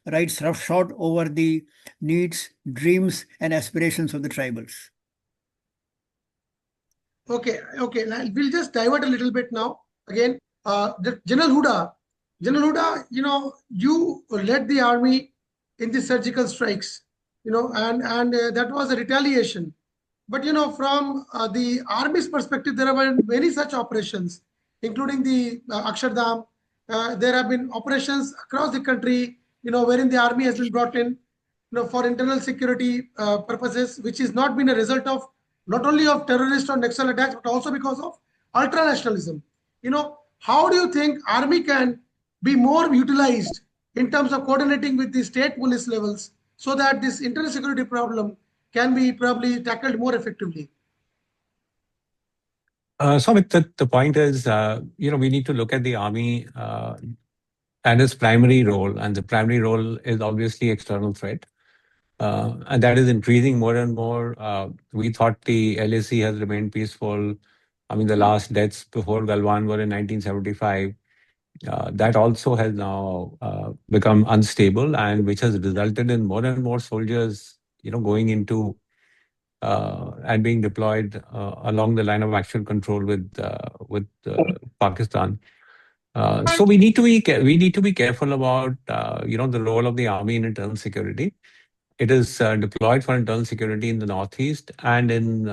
rides roughshod over the needs, dreams, and aspirations of the tribals. Okay. Now, we'll just divert a little bit now. Again, the General Hooda, you led the army in the surgical strikes, and that was a retaliation. But from the army's perspective, there have been many such operations, including the Akshardham. There have been operations across the country, wherein the army has been brought in, for internal security purposes, which has not been a result of not only of terrorist or Naxal attacks, but also because of ultranationalism. How do you think army can be more utilized in terms of coordinating with the state police levels so that this internal security problem can be probably tackled more effectively? So the point is, we need to look at the army and its primary role, and the primary role is obviously external threat. And that is increasing more and more. We thought the LAC has remained peaceful. I mean, the last deaths before Galwan were in 1975. That also has now become unstable, and which has resulted in more and more soldiers, going into and being deployed along the line of actual control with Pakistan. So we need to be careful about the role of the army in internal security. It is deployed for internal security in the northeast and in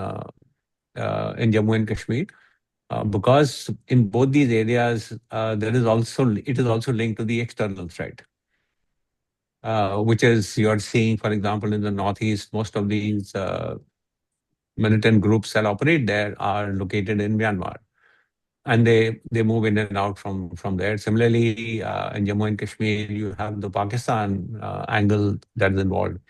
Jammu and Kashmir. Because in both these areas, it is also linked to the external threat, which is you're seeing, for example, in the northeast, most of these militant groups that operate there are located in Myanmar, and they move in and out from there. Similarly, in Jammu and Kashmir, you have the Pakistan angle that is involved.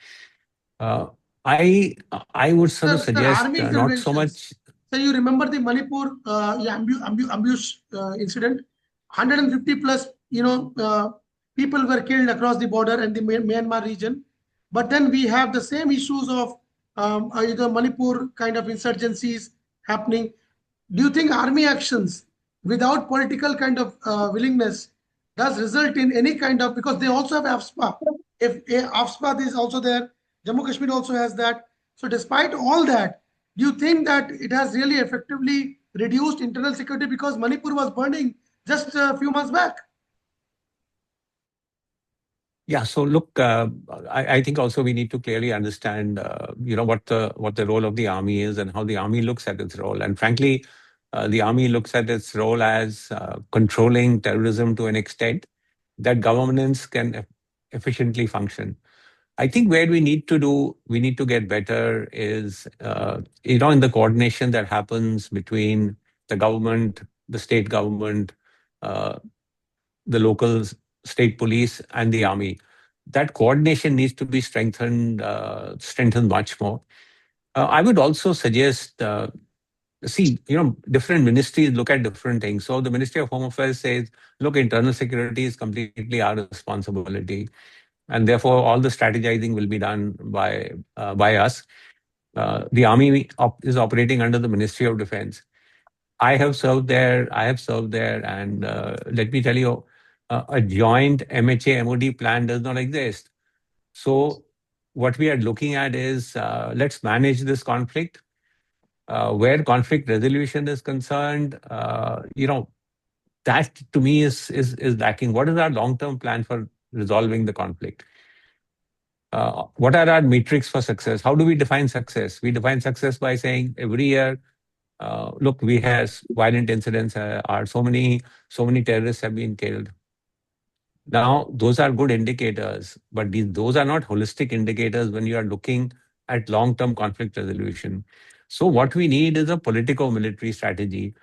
I would sort of suggest not so much. So you remember the Manipur ambush incident? 150 plus, people were killed across the border in the Myanmar region. But then we have the same issues of Manipur kind of insurgencies happening. Do you think army actions without political kind of willingness does result in any kind of, because they also have AFSPA. If AFSPA is also there, Jammu Kashmir also has that. So despite all that, do you think that it has really effectively reduced internal security because Manipur was burning just a few months back? Yeah. So look, I think also we need to clearly understand, what the role of the army is and how the army looks at its role. And frankly, the army looks at its role as controlling terrorism to an extent that governance can efficiently function. I think where we need to get better is, in the coordination that happens between the government, the state government, the local state police, and the army. That coordination needs to be strengthened much more. I would also suggest, different ministries look at different things. So the Ministry of Home Affairs says, look, internal security is completely our responsibility, and therefore all the strategizing will be done by us. The army is operating under the Ministry of Defense. I have served there, and let me tell you, a joint MHA-MOD plan does not exist. So what we are looking at is, let's manage this conflict. Where conflict resolution is concerned, that to me is lacking. What is our long-term plan for resolving the conflict? What are our metrics for success? How do we define success? We define success by saying every year, look, we have violent incidents, are so many terrorists have been killed. Now, those are good indicators, but those are not holistic indicators when you are looking at long-term conflict resolution. So what we need is a politico-military strategy.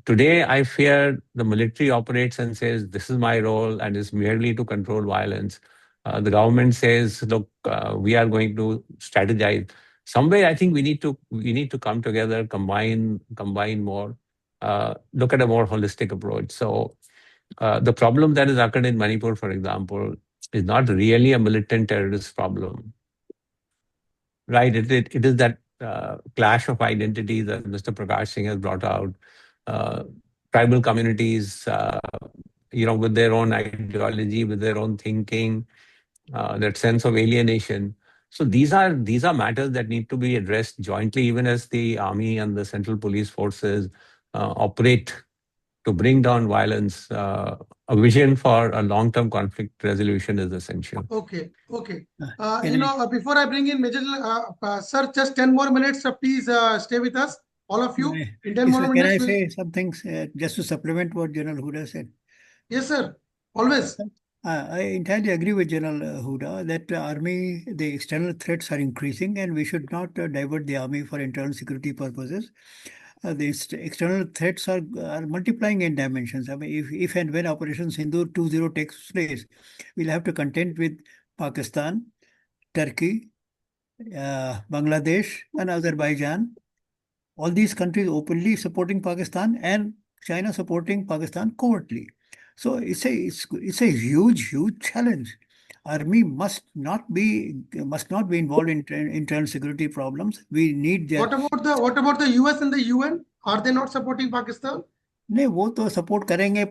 Today, I fear the military operates and says, this is my role and is merely to control violence. The government says, look, we are going to strategize. Somewhere, I think we need to come together, combine more, look at a more holistic approach. So the problem that is occurred in Manipur, for example, is not really a militant terrorist problem, right? It is that clash of identities that Mr. Prakash Singh has brought out. Tribal communities, with their own ideology, with their own thinking, that sense of alienation. So these are matters that need to be addressed jointly, even as the army and the central police forces operate to bring down violence. A vision for a long-term conflict resolution is essential. Okay. Can Before I bring in Major, sir, just 10 more minutes. Please stay with us, all of you. In 10 more Can minutes. I say some things just to supplement what General Hooda said? Yes, sir. Always. I entirely agree with General Hooda that army, the external threats are increasing, and we should not divert the army for internal security purposes. The external threats are multiplying in dimensions. I mean, if and when Operation Sindoor 2.0 takes place, we'll have to contend with Pakistan, Turkey, Bangladesh, and Azerbaijan. All these countries openly supporting Pakistan and China supporting Pakistan covertly. So it's a huge challenge. Army must not be involved in internal security problems. We need their. What about the US and the UN? Are they not supporting Pakistan? नहीं, वो तो support करेंगे,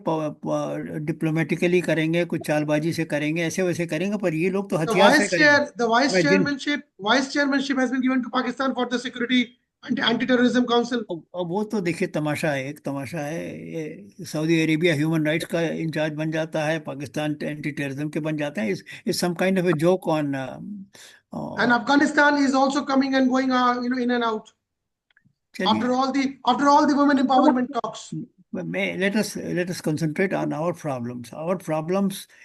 diplomatically करेंगे, कुछ चालबाजी से करेंगे, ऐसे वैसे करेंगे, पर ये लोग तो हथियार से करेंगे. The vice chairmanship has been given to Pakistan for the Security Anti-Terrorism Council. अब वो तो देखिए तमाशा है, एक तमाशा है. सऊदी अरेबिया ह्यूमन राइट्स का इंचार्ज बन जाता है, पाकिस्तान एंटी टेररिज्म के बन जाते हैं. Is some kind of a joke on. And Afghanistan is also coming and going, in and out. After all the women empowerment talks. Let us concentrate on our problems.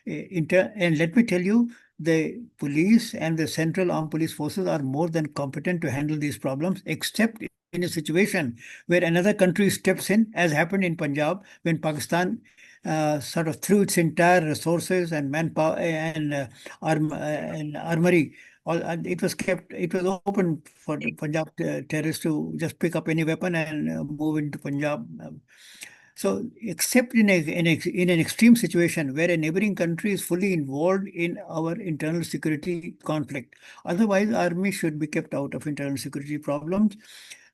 And let me tell you, the police and the central armed police forces are more than competent to handle these problems, except in a situation where another country steps in, as happened in Punjab when Pakistan sort of threw its entire resources and manpower and armory. It was open for the Punjab terrorists to just pick up any weapon and move into Punjab. So, except in an extreme situation where a neighboring country is fully involved in our internal security conflict, otherwise, army should be kept out of internal security problems.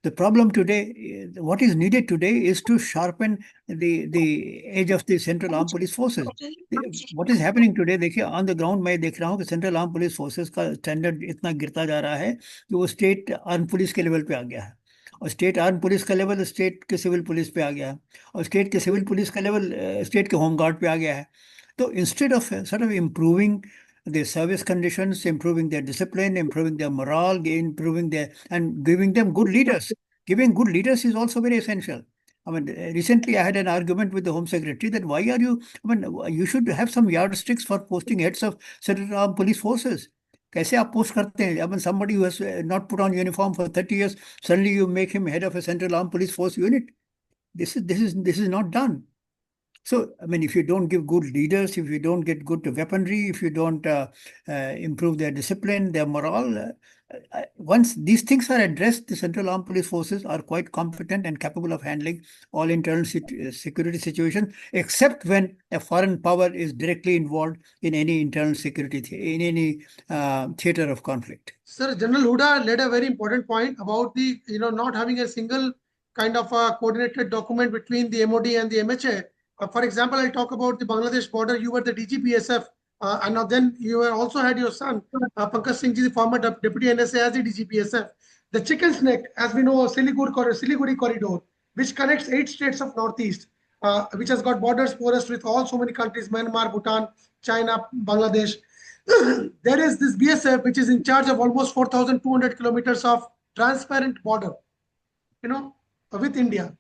The problem today, what is needed today, is to sharpen the edge of the central armed police forces. What is happening today, देखिए on the ground मैं देख रहा हूँ कि central armed police forces का standard इतना गिरता जा रहा है कि वो state armed police के level पे आ गया है. और स्टेट आर्म पुलिस का लेवल स्टेट के सिविल पुलिस पे आ गया है, और स्टेट के सिविल पुलिस का लेवल स्टेट के होमगार्ड पे आ गया है. तो instead of sort of improving their service conditions, improving their discipline, improving their morale, and giving them good leaders. Giving good leaders is also very essential. I mean, recently I had an argument with the Home Secretary that you should have some yardsticks for posting heads of Central Armed Police Forces. कैसे आप post करते हैं? I mean, somebody who has not put on uniform for 30 years, suddenly you make him head of a Central Armed Police Force unit. This is not done. So, I mean, if you don't give good leaders, if you don't get good weaponry, if you don't improve their discipline, their morale, once these things are addressed, the Central Armed Police Forces are quite competent and capable of handling all internal security situations, except when a foreign power is directly involved in any internal security, in any theater of conflict. Sir, General Hooda led a very important point about the, not having a single kind of a coordinated document between the MOD and the MHA. For example, I'll talk about the Bangladesh border. You were the DGPSF, and now then you also had your son, Pankaj Singhji, the former deputy NSA, as the DGPSF. The chicken's neck, as we know, Siliguri corridor, which connects 8 states of Northeast. which has got borders porous with all so many countries, Myanmar, Bhutan, China, Bangladesh. There is this BSF, which is in charge of almost 4,200 kilometers of transparent border, with India.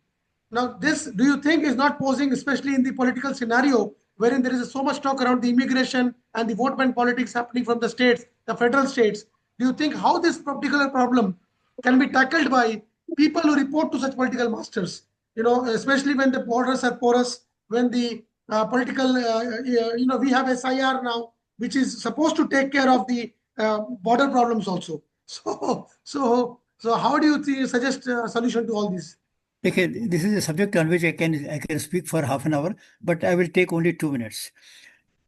Now, this, do you think, is not posing, especially in the political scenario, wherein there is so much talk around the immigration and the vote bank politics happening from the states, the federal states? Do you think how this particular problem can be tackled by people who report to such political masters? Especially when the borders are porous, when the political, we have SIR now, which is supposed to take care of the border problems also. So how do you suggest a solution to all this? Okay, this is a subject on which I can speak for half an hour, but I will take only 2 minutes.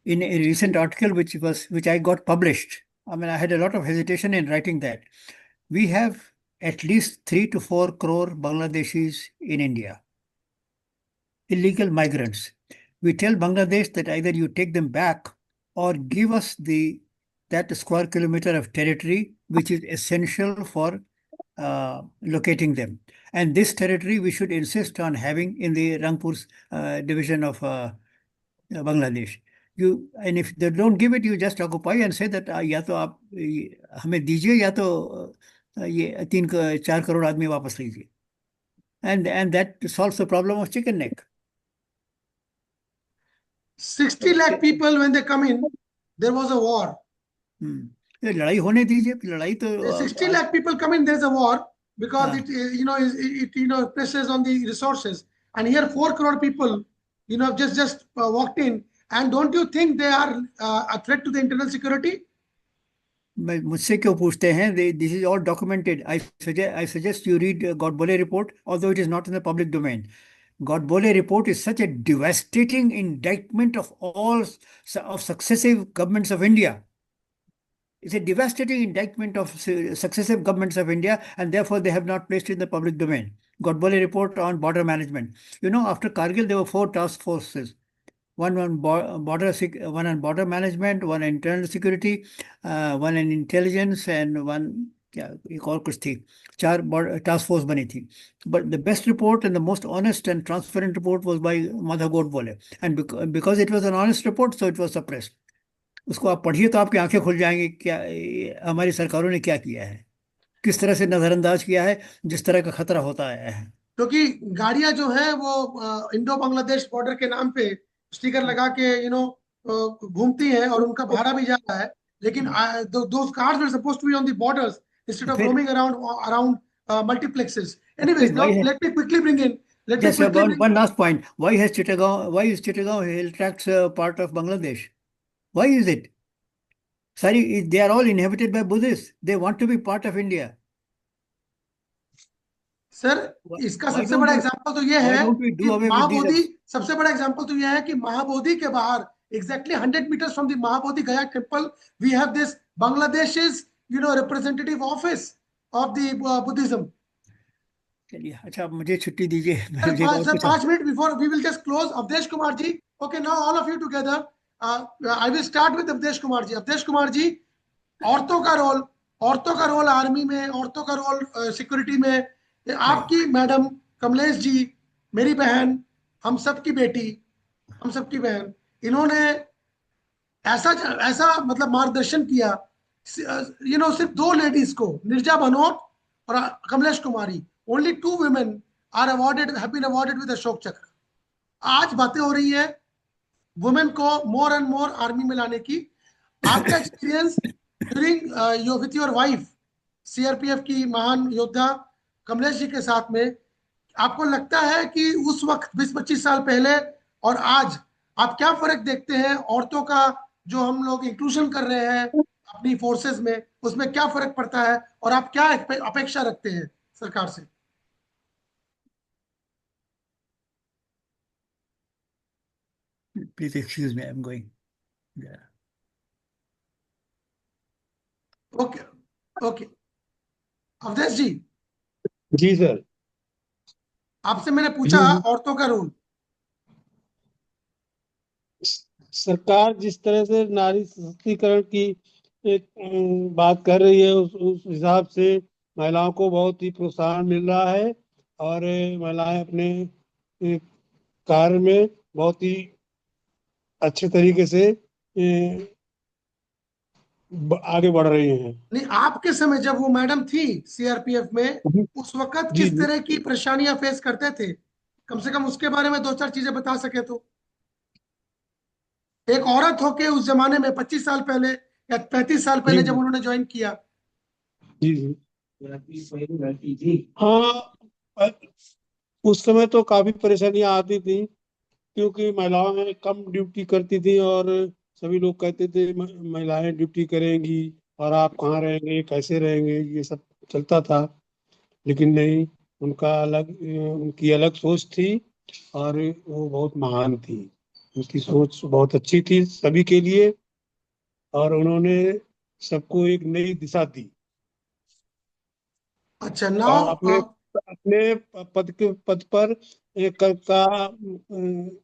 In a recent article which I got published, I mean, I had a lot of hesitation in writing that. We have at least 3 to 4 crore Bangladeshis in India, illegal migrants. We tell Bangladesh that either you take them back or give us that square kilometer of territory which is essential for locating them. And this territory we should insist on having in the Rangpur division of Bangladesh. And if they don't give it, you just occupy and say that या तो आप हमें दीजिए या तो ये 3-4 करोड़ आदमी वापस लीजिए. And that solves the problem of chicken neck. 60 lakh people, when they come in, there was a war. लड़ाई होने दीजिए, लड़ाई तो 60 lakh people come in, there's a war, because it presses on the resources. And here 4 crore people, just walked in. And don't you think they are a threat to the internal security? मुझसे क्यों पूछते हैं? This is all documented. I suggest you read Godbole report, although it is not in the public domain. Godbole report is such a devastating indictment of successive governments of India. It's a devastating indictment of successive governments of India, and therefore they have not placed it in the public domain. Godbole report on border management. After Kargil, there were 4 task forces. One on border management, one on internal security, one on intelligence, and one एक और कुछ थी. 4 task force बनी थी. But the best report and the most honest and transparent report was by Madhav Godbole. And because it was an honest report, so it was suppressed. उसको आप पढ़िए तो आपकी आंखें खुल जाएंगी क्या हमारी सरकारों ने क्या किया है, किस तरह से नजरअंदाज किया है जिस तरह का खतरा होता आया है. क्योंकि गाड़ियां जो है वो इंडो बांग्लादेश बॉर्डर के नाम पे स्टिकर लगा के घूमती हैं और उनका भाड़ा भी जा रहा है, लेकिन those cars were supposed to be on the borders instead of roaming around multiplexes. Anyways, now let me quickly bring in. One last point. Why is Chittagong Hill Tracts part of Bangladesh? Why is it? Sorry, they are all inhabited by Buddhists. They want to be part of India. Sir, इसका सबसे बड़ा example तो ये है कि महाबोधि, सबसे बड़ा example तो ये है कि महाबोधि के बाहर exactly 100 meters from the Mahabodhi Gaya temple, we have this Bangladesh's representative office of the Buddhism. चलिए, अच्छा मुझे छुट्टी दीजिए. Sir, 5 minutes before we will just close. Avdesh Kumar ji, okay, now all of you together. I will start with Avdesh Kumar ji. Avdesh Kumar ji, औरतों का role army में, औरतों का रोल सिक्योरिटी में, आपकी मैडम कमलेश जी, मेरी बहन, हम सबकी बेटी, हम सबकी बहन, इन्होंने ऐसा मतलब मार्गदर्शन किया. सिर्फ 2 लेडीज को, निर्जा बनोट और Kamlesh Kumari, only 2 women have been awarded with Ashok चक्र. आज बातें हो रही है वुमेन को मोर एंड मोर आर्मी में लाने की. आपका experience during with your wife, CRPF की महान योद्धा कमलेश जी के साथ में, आपको लगता है कि उस वक्त 20-25 साल पहले और आज आप क्या फर्क देखते हैं? औरतों का जो हम लोग इंक्लूजन कर रहे हैं अपनी फोर्सेस में, उसमें क्या फर्क पड़ता है और आप क्या अपेक्षा रखते हैं सरकार से? Please excuse me, I'm going. Yeah. Okay. Awadhesh ji sir, आपसे मैंने पूछा औरतों का रोल. सरकार जिस तरह से नारी सशक्तिकरण की एक बात कर रही है, उस हिसाब से महिलाओं को बहुत ही प्रोत्साहन मिल रहा है और महिलाएं अपने कार्य में बहुत ही अच्छे तरीके से आगे बढ़ रही हैं। नहीं, आपके समय जब वो मैडम थी सीआरपीएफ में, उस वक्त जी किस जी तरह की परेशानियां फेस करते थे? कम से कम उसके बारे में दो चार चीजें बता सके तो। एक औरत होके उस जमाने में 25 साल पहले या 35 साल जी पहले जब उन्होंने ज्वाइन किया। जी जी हाँ, उस समय तो काफी परेशानियां आती थी, क्योंकि महिलाएं कम ड्यूटी करती थी और सभी लोग कहते थे महिलाएं ड्यूटी करेंगी और आप कहाँ रहेंगे, कैसे रहेंगे, ये सब चलता था। लेकिन नहीं, उनकी अलग सोच थी और वो बहुत महान थी। उनकी सोच बहुत अच्छी थी सभी के लिए, और उन्होंने सबको एक नई दिशा दी अच्छा, और नाउ अपने अपने पद पर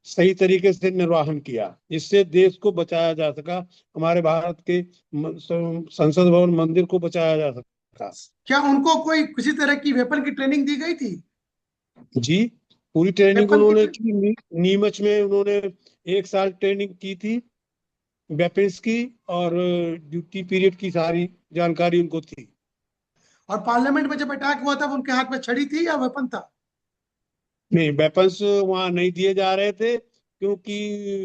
सही तरीके से निर्वहन किया, जिससे देश को बचाया जा सका, हमारे भारत के संसद भवन मंदिर को बचाया जा सका। क्या उनको कोई किसी तरह की वेपन की ट्रेनिंग दी गई थी? जी, पूरी ट्रेनिंग वेपन की उन्होंने की। नीमच में उन्होंने 1 साल ट्रेनिंग की थी वेपन्स की, और ड्यूटी पीरियड की सारी जानकारी उनको थी। और पार्लियामेंट में जब अटैक हुआ था उनके हाथ में छड़ी थी या वेपन था? नहीं, वेपन्स वहाँ नहीं दिए जा रहे थे, क्योंकि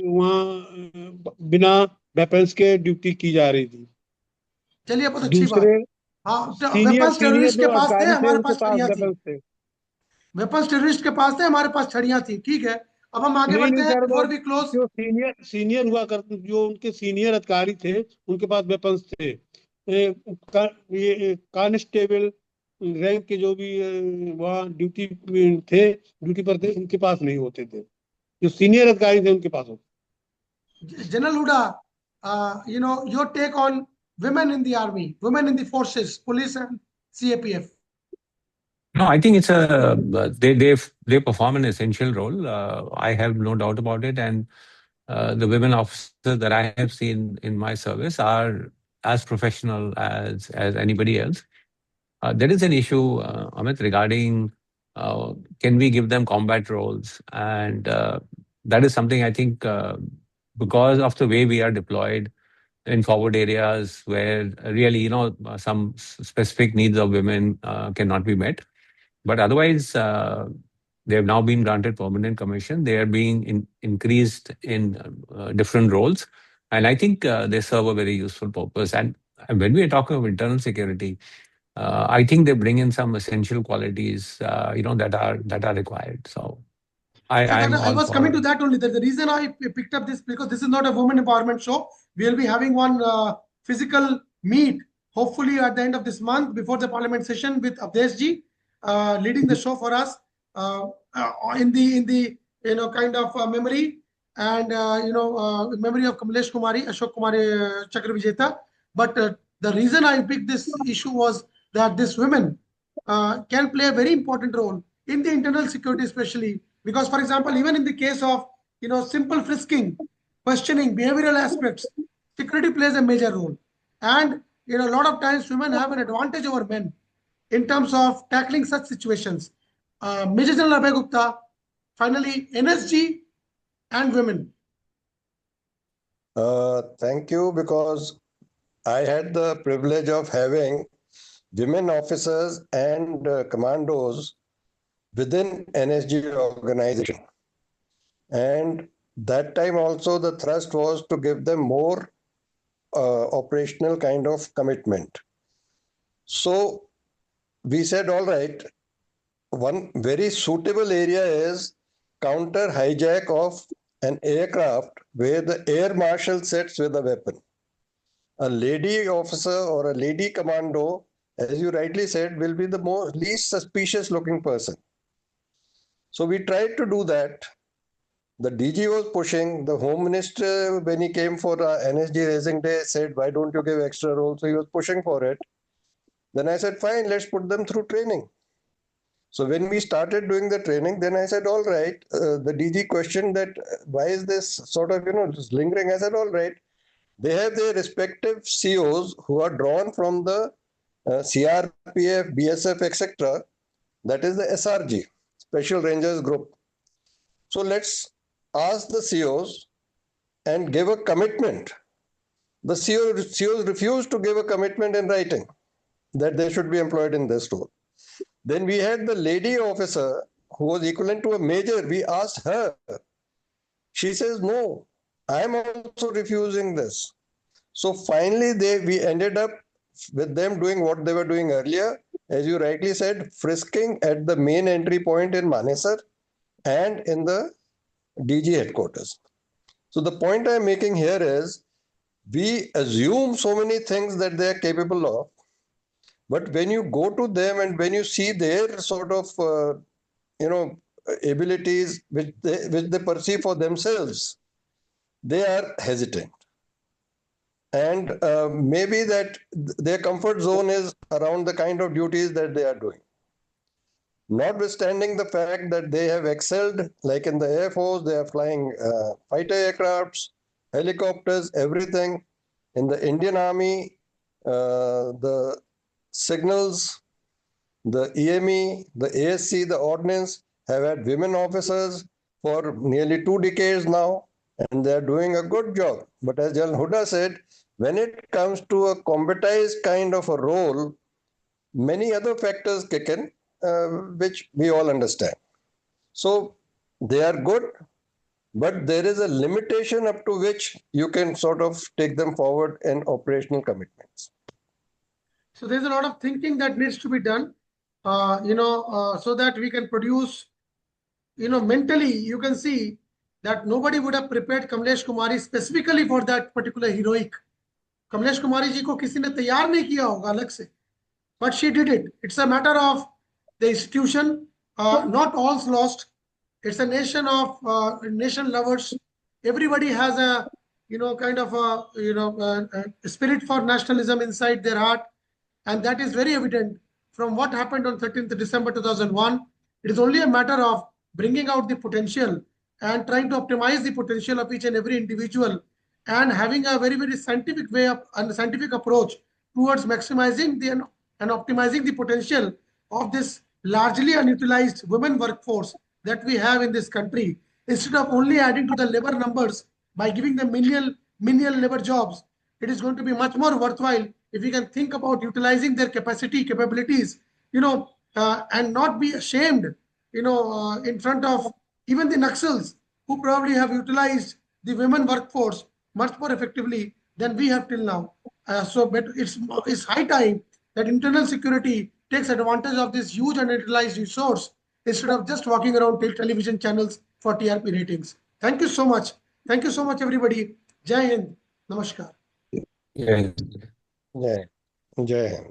वहाँ बिना वेपन्स के ड्यूटी की जा रही थी। चलिए, बहुत अच्छी बात। दूसरे हाँ, सीनियर वेपन्स सीनियर टेररिस्ट के जो पास थे, अधिकारी थे हमारे उनके पास पास छड़ियां थी। वेपन्स थे। वेपन्स टेररिस्ट के पास थे, हमारे पास छड़ियां थी। ठीक है, अब हम आगे नहीं बढ़ते नहीं हैं सर, वो बिफोर वी क्लोज। जो सीनियर हुआ करते, जो उनके सीनियर अधिकारी थे, उनके पास वेपन्स थे। ये कांस्टेबल रैंक के जो भी वहाँ ड्यूटी पर थे, उनके पास नहीं होते थे। जो सीनियर अधिकारी थे उनके पास होते। General Huda, your take on women in the army, women in the forces, police and CAPF. No, I think it's they perform an essential role. I have no doubt about it, and the women officers that I have seen in my service are as professional as anybody else. There is an issue, Amit, regarding can we give them combat roles, and that is something I think because of the way we are deployed in forward areas where really some specific needs of women cannot be met, but otherwise, they have now been granted permanent commission. They are being increased in different roles. And I think they serve a very useful purpose. And when we are talking of internal security, I think they bring in some essential qualities, that are required. So Yeah, I'm I all was coming to for. that only. The reason I picked up this, because this is not a women empowerment show. We'll be having one physical meet, hopefully at the end of this month before the parliament session, with Abdesh ji leading the show for us, in the kind of memory, and memory of Kamlesh Kumari, Ashok Kumari Chakra Vijeta. But the reason I picked this issue was that this women can play a very important role in the internal security, especially because, for example, even in the case of simple frisking, questioning, behavioral aspects, security plays a major role. And a lot of times women have an advantage over men in terms of tackling such situations. Major General Abhay Gupta, finally NSG and women. Thank you, because I had the privilege of having women officers and commandos within NSG organization. And that time also the thrust was to give them more operational kind of commitment. So we said, all right, one very suitable area is counter hijack of an aircraft where the air marshal sits with a weapon. A lady officer or a lady commando, as you rightly said, will be the least suspicious looking person. So we tried to do that. The DG was pushing. The Home Minister, when he came for NSG Raising Day, said, why don't you give extra roles? So he was pushing for it. Then I said, fine, let's put them through training. So when we started doing the training, then I said, all right, the DG questioned that, why is this sort of, just lingering? I said, all right, they have their respective COs who are drawn from the CRPF, BSF, etc. That is the SRG, Special Rangers Group. So let's ask the COs and give a commitment. The COs refused to give a commitment in writing that they should be employed in this role. Then we had the lady officer who was equivalent to a major. We asked her. She says, no, I am also refusing this. So finally, we ended up with them doing what they were doing earlier. As you rightly said, frisking at the main entry point in Manesar and in the DG headquarters. So the point I'm making here is, we assume so many things that they are capable of, but when you go to them and when you see their sort of, abilities which they perceive for themselves, they are hesitant. And maybe that their comfort zone is around the kind of duties that they are doing. Notwithstanding the fact that they have excelled, like in the Air Force, they are flying fighter aircrafts, helicopters, everything. In the Indian Army, the signals, the EME, the ASC, the ordnance have had women officers for nearly 2 decades now, and they're doing a good job. But as General Hooda said, when it comes to a combatized kind of a role, many other factors kick in, which we all understand. So they are good, but there is a limitation up to which you can sort of take them forward in operational commitments. So there's a lot of thinking that needs to be done, so that we can produce, mentally, you can see that nobody would have prepared Kamlesh Kumari specifically for that particular heroic. Kamlesh Kumari ji ko kisi ne taiyar nahi kiya hoga alag se, but she did it. It's a matter of the institution, not all's lost. It's a nation of nation lovers. Everybody has a, kind of a spirit for nationalism inside their heart. And that is very evident from what happened on 13th December 2001. It is only a matter of bringing out the potential and trying to optimize the potential of each and every individual, and having a very, very scientific way of and scientific approach towards maximizing and optimizing the potential of this largely unutilized women workforce that we have in this country, instead of only adding to the labor numbers by giving them menial labor jobs. It is going to be much more worthwhile if we can think about utilizing their capabilities, and not be ashamed, in front of even the Naxals, who probably have utilized the women workforce much more effectively than we have till now. But it's high time that internal security takes advantage of this huge unutilized resource instead of just walking around television channels for TRP ratings. Thank you so much. Thank you so much, everybody. Jai Hind. Namaskar. Yeah. Jai Hind.